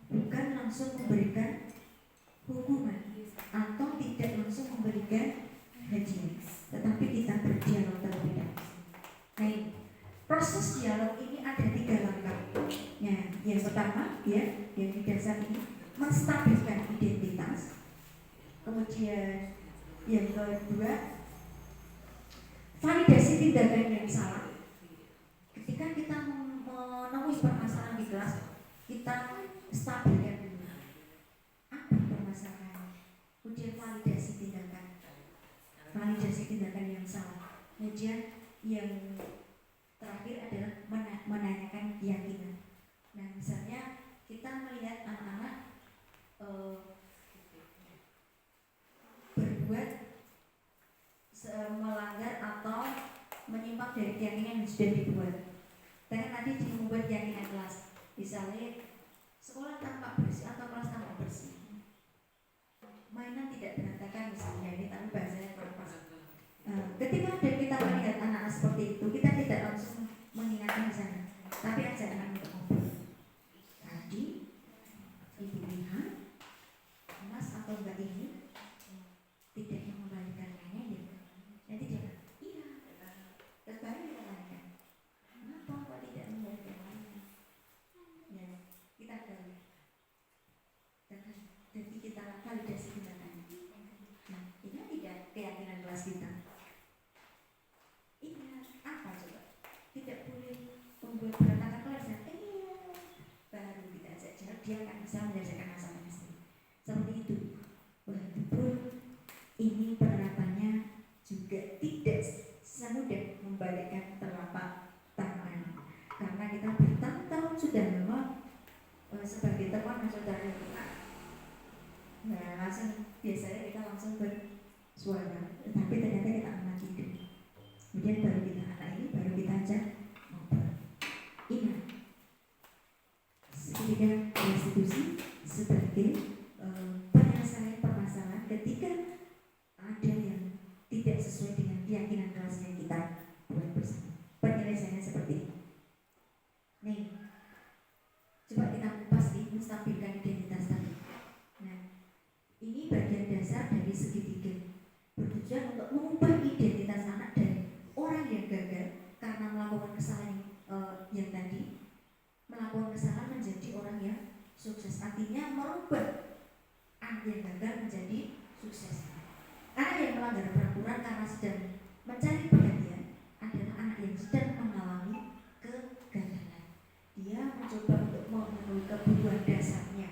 bukan langsung memberikan hukuman atau tidak langsung memberikan hadiah, tetapi kita berdialog terlebih dahulu. Nah, proses dialog ini ada 3 langkah. Nah, yang pertama ya, yang di dasar ini menstabilkan identitas. Kemudian yang kedua, validasi tindakan yang salah. Ketika kita menemui permasalahan di kelas, kita stabilkan dulu apa permasalahannya. Kemudian validasi tindakan yang salah. Kemudian yang terakhir adalah menanyakan keyakinan. Nah, misalnya kita melihat anak-anak berbuat melanggar atau menyimpang dari keyakinan yang sudah dibuat. Saya tadi membuat keyakinan kelas, misalnya sekolah tanpa bersih atau kelas tanpa bersih, mainan tidak berantakan misalnya, ini tapi bahasanya kurang pas. Ketika kita melihat anak-anak seperti itu, kita tidak langsung mengingatkan di sana, tapi ajak anak untuk ngobrol. Tadi ibu lihat mas atau mbak ini tidak mengembalikan mainan, nanti dia bilang, iya. Terus baru kita tanya, kenapa kok tidak mengembalikan mainan? Ya, kita tahu. Jadi kita validasi tindakannya. Nah, ini tidak keyakinan kelas kita. Ingat apa coba? Tidak boleh membuat berantakan kelas. Iya. Baru kita ajak jarak, dia akan bisa menyelesaikan masalahnya sendiri. Seperti itu. Walaupun ini penerapannya juga tidak semudah membalikkan telapak tangan, karena kita bertahun-tahun sudah lama sebagai teman dan saudara kita. Nah, langsung biasanya kita langsung bersuara, tetapi ternyata kita amat hidup. Kemudian baru kita anak ini baru kita ajak ngobrol. Ingat, segitiga restitusi sebagai penyelesaian permasalahan ketika ada yang tidak sesuai dengan keyakinan kelas yang kita buat bersama. Penyelesaiannya seperti ini. Nih, coba kita kupas nih, menstabilkan identitas tadi. Nah, ini bagian dasar dari segitiga, bertujuan untuk mengubah identitas anak dari orang yang gagal karena melakukan kesalahan yang tadi, melakukan kesalahan menjadi orang yang sukses. Artinya merubah anak yang gagal menjadi sukses. Anak yang melanggar peraturan karena sedang mencari perhatian adalah anak yang sedang mengalami kegagalan. Dia mencoba untuk memenuhi kebutuhan dasarnya,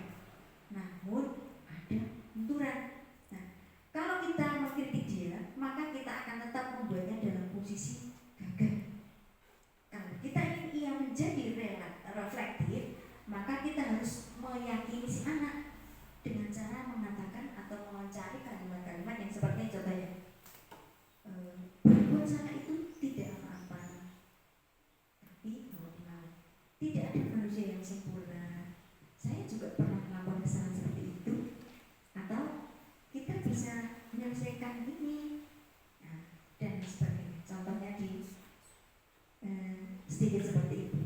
namun ada benturan. Nah, kalau kita mengkritik dia, maka kita akan tetap membuatnya dalam posisi gagal. juga pernah melakukan kesalahan seperti itu, atau kita bisa menyelesaikan ini, nah, dan sebagainya. Contohnya di sedikit seperti itu.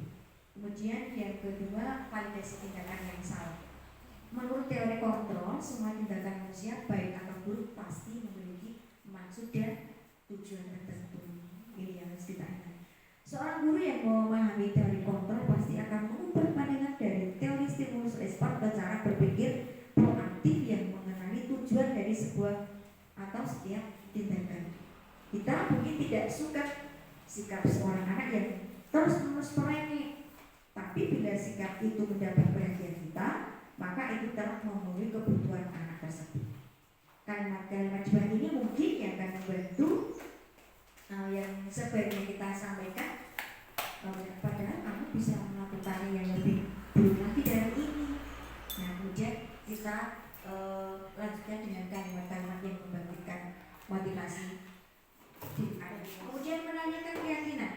Kemudian yang kedua, validasi tindakan yang salah. Menurut teori kontrol, semua tindakan manusia baik atau buruk pasti memiliki maksud dan tujuan tertentu. Ini yang harus kita ingat. Seorang guru yang memahami teori kontrol pasti akan mengubah pandangan dari teori stimulus respon ke cara berpikir proaktif yang mengenali tujuan dari sebuah atau setiap tindakan. Kita mungkin tidak suka sikap seorang anak yang terus-menerus merengek, tapi bila sikap itu mendapat perhatian kita, maka itu telah memenuhi kebutuhan anak tersebut. Kalimat-kalimat di bawah ini mungkin yang akan membantu yang sebaiknya kita sampaikan. Padahal kamu bisa melakukan yang lebih buruk lagi dari ini. Nah, kemudian kita lanjutkan dengan kalimat-kalimat yang membangkitkan motivasi. Kemudian menanyakan keyakinan.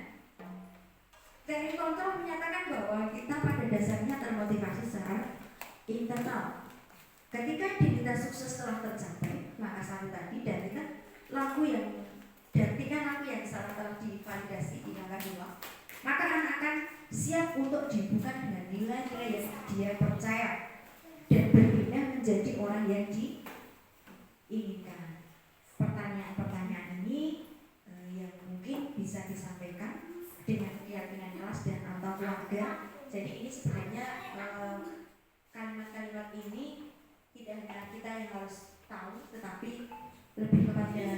Teori kontrol menyatakan bahwa kita pada dasarnya termotivasi secara internal. Ketika identitas sukses telah tercapai, maka satu tadi dan kita laku yang salah telah divalidasi di langkah 2, maka anak akan siap untuk dibuka dengan nilai-nilai yang dia percaya dan berpindah menjadi orang yang diinginkan. Pertanyaan-pertanyaan ini yang mungkin bisa disampaikan dengan keyakinan jelas dan atau keluarga. Jadi ini sebenarnya kalimat-kalimat ini tidak hanya kita yang harus tahu, tetapi lebih kepada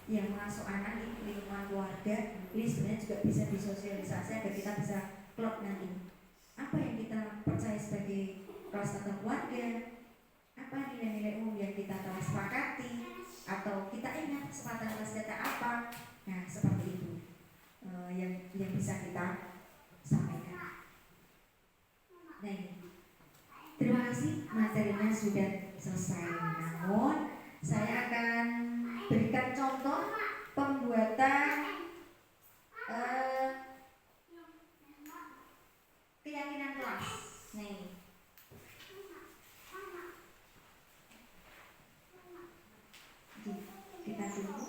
yang mengasuh anak di lingkungan keluarga. Ini sebenarnya juga bisa disosialisasi agar kita bisa klop nanti. Apa yang kita percaya sebagai kelas atau keluarga? Apa nilai-nilai umum yang kita telah sepakati? Atau kita ingat kesempatan kelas kita apa? Nah, seperti itu yang bisa kita sampaikan. Nah, ini. Terima kasih, materinya sudah selesai. Namun saya akan berikan contoh pembuatan keyakinan kelas. Nah, ini. Kita tunggu.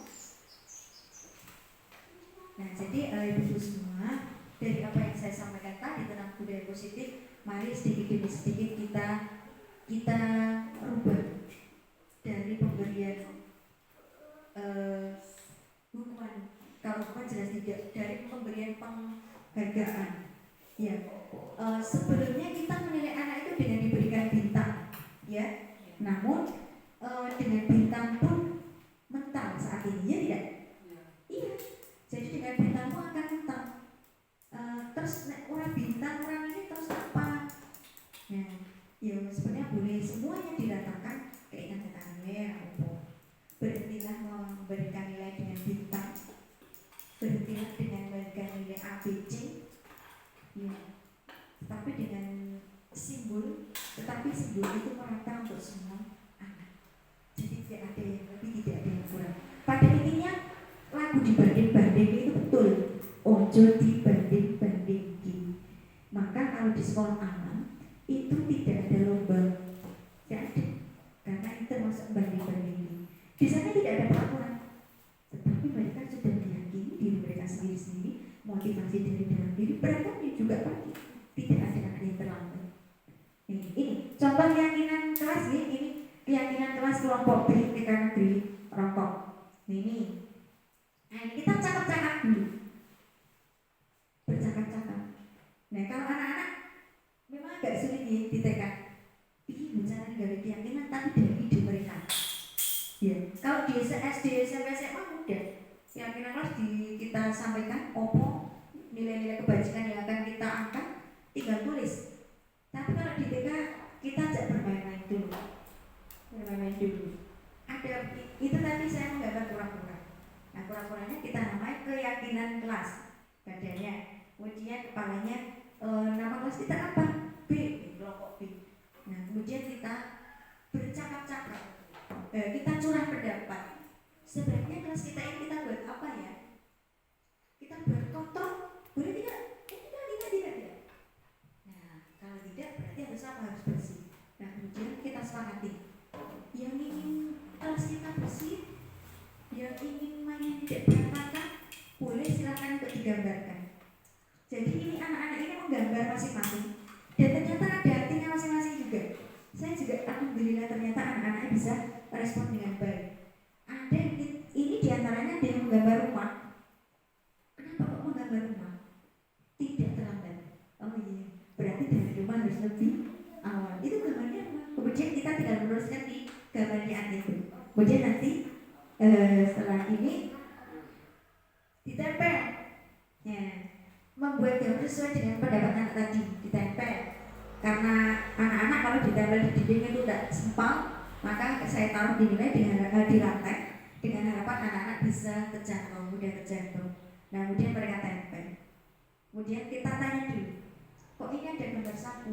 Nah, jadi ibu-ibu semua, dari apa yang saya sampaikan tadi tentang budaya positif, mari sedikit demi sedikit kita rubah dari pemberian hukuman. Kalau hukuman jelas tidak, dari pemberian penghargaan. Ya, sebelumnya kita menilai anak itu dengan diberikan bintang, ya. Namun dengan bintang pun mental saat ini, ya tidak? Iya. Jadi dengan bintangmu akan mental. Terus orang bintang orang ini terus apa? Nah, ya sebenarnya boleh semuanya diratakan keinginan nilai apa. Berhentilah memberikan nilai dengan bintang. Berhentilah dengan memberikan nilai ABC. Ya. Tapi dengan simbol, tetapi simbol itu merata untuk semua anak. Jadi tidak ada yang lebih, tidak ada yang kurang. Pada intinya lagu dibanding-banding itu betul. Ojo dibanding-bandingin. Maka kalau di sekolah alam itu tidak ada lomba, tidak ada, karena itu termasuk banding-bandingin. Di sana tidak ada peraturan, tetapi mereka sudah meyakini diri mereka sendiri-sendiri, motivasi dari dalam diri. Berantemnya juga pasti tidak ada anak yang terlambat. Ini contoh keyakinan kelas ini keyakinan kelas kelompok B TK Negeri Rokok. Ini. Nah, kita cakap-cakap dulu. Bercakap-cakap. Nah, kalau anak-anak memang agak sulit ya di TK. Ini bicara dari keyakinan tapi dari ide mereka. Ya, kalau di SD, SMP, SMA mudah. Keyakinan kelas kita sampaikan opo nilai-nilai kebajikan yang akan kita angkat, tinggal tulis. Tapi kalau di TK kita ajak bermain-main dulu. Bermain-main dulu. Ada itu tadi saya menggambar kura-kura. Nah, kura-kuranya kita namai keyakinan kelas. Badannya, kemudian kepalanya, nama kelas kita apa? B, kelompok B. Nah, kemudian kita bercakap-cakap, kita curah pendapat. Sebenarnya kelas kita ini kita buat apa ya? Kita buat kotor, boleh tidak? Tidak. Nah, kalau tidak berarti harus apa? Harus bersih. Nah, sepakati. Yang ingin kelas kita bersih, yang ingin main tidak berantakan, boleh silakan untuk digambarkan. Jadi ini anak-anak ini menggambar masing-masing, dan ternyata ada artinya masing-masing juga. Saya juga alhamdulillah ternyata anak-anaknya bisa respon dengan baik. Ada ini diantaranya ada yang menggambar rumah. Kenapa kok menggambar rumah? Tidak terlambat. Oh iya, berarti dari rumah harus lebih awal. Itu gambarnya rumah. Kemudian kita tinggal meneruskan di gambarnya itu. Kemudian nanti setelah ini ditempel. Ya, membuat gambar sesuai dengan pendapat anak tadi, ditempel. Karena anak-anak kalau ditempel di dinding itu tidak sempal, maka saya taruh dinilai dengan di lantai dengan harapan anak-anak bisa terjangkau, mudah terjangkau. Nah, kemudian mereka tempel. Kemudian kita tanya dulu, kok ini ada gambar sapu?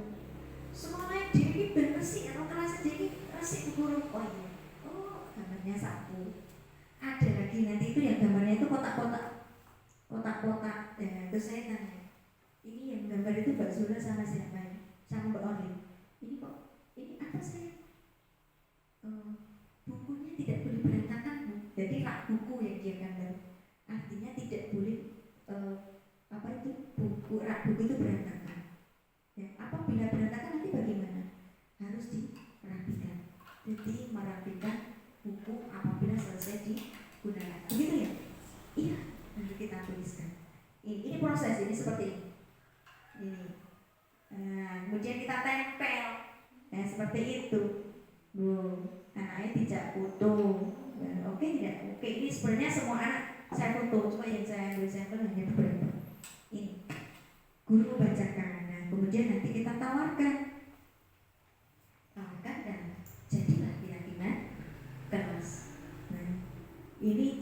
Semuanya jadi bener sih, atau kelasnya jadi resik buruk. Oh iya, oh gambarnya sapu. Ada lagi nanti itu yang gambarnya itu kotak-kotak. Ya, terus saya tanya, ini yang gambar itu Mbak Zula sama siapa ya? Sama Mbak Orly. Ini kok, ini apa sih? Bukunya tidak boleh berantakan, Bu. Jadi rak buku yang dia gambar. Artinya tidak boleh rak buku itu berantakan. Ya, apabila berantakan nanti bagaimana? Harus dirapikan. Jadi merapikan buku apabila selesai digunakan. Begitu ya? Iya. Nanti kita tuliskan. Ini proses, ini seperti ini. Ini. Kemudian kita tempel. Nah, seperti itu. Anaknya tidak foto. Oke tidak? Oke, ini sebenarnya semua anak saya foto, cuma yang saya ambil sampel hanya beberapa. Ini. Guru bacakan. Nah, kemudian nanti kita tawarkan dan jadilah keyakinan kelas. Nah, ini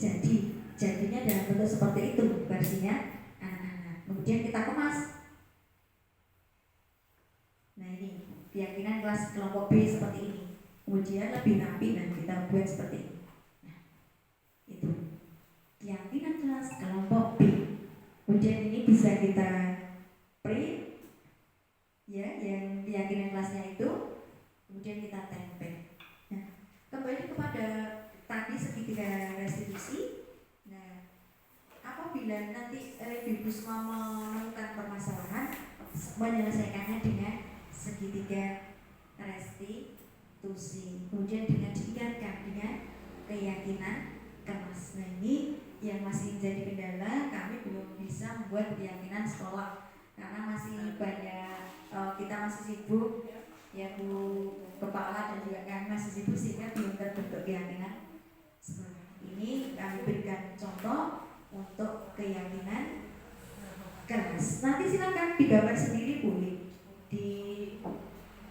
jadinya dalam bentuk seperti itu versinya anak-anak. Kemudian kita kemas. Nah, ini keyakinan kelas kelompok B seperti ini. Kemudian lebih rapi dan kita buat seperti ini. Nah, itu keyakinan kelas kelompok B. Kemudian ini bisa kita print, ya, yang keyakinan kelasnya itu. Kemudian kita tempel. Nah, kembali kepada tadi segitiga restitusi. Nah, apabila nanti ibu semua menemukan permasalahan, menyelesaikannya dengan segitiga restitusi. Kemudian dengan diingatkan dengan keyakinan kelas. Nah, ini yang masih menjadi kendala, kami belum bisa membuat keyakinan sekolah karena masih banyak kita masih sibuk, ya Bu Kepala dan juga kami masih sibuk sehingga belum terbentuk keyakinan sekolah. Ini kami berikan contoh untuk keyakinan kelas. Nanti silakan digambar sendiri boleh.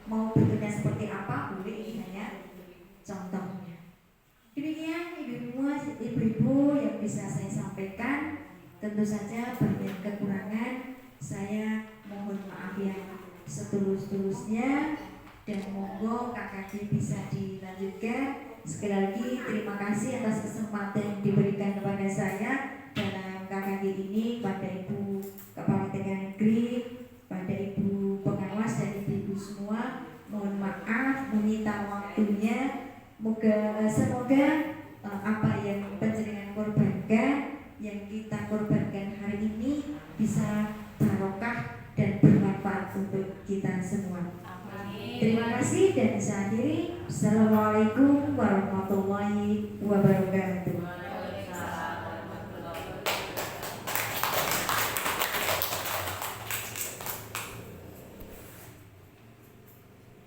Mau bentuknya seperti apa boleh, ini hanya contohnya. Demikian ibu-ibu yang bisa saya sampaikan. Tentu saja banyak kekurangan, saya mohon maaf yang setulus-tulusnya dan monggo KKD bisa dilanjutkan. Sekali lagi terima kasih atas kesempatan yang diberikan kepada saya dalam KKD ini, pada Ibu Kepala TK Negeri, pada Ibu pengawas dan ibu-ibu semua. Mohon maaf menyita waktunya. Semoga apa yang panjenengan korbankan, yang kita korbankan hari ini bisa barokah dan bermanfaat untuk kita semua. Terima kasih dan saya akhiri. Assalamualaikum warahmatullahi wabarakatuh.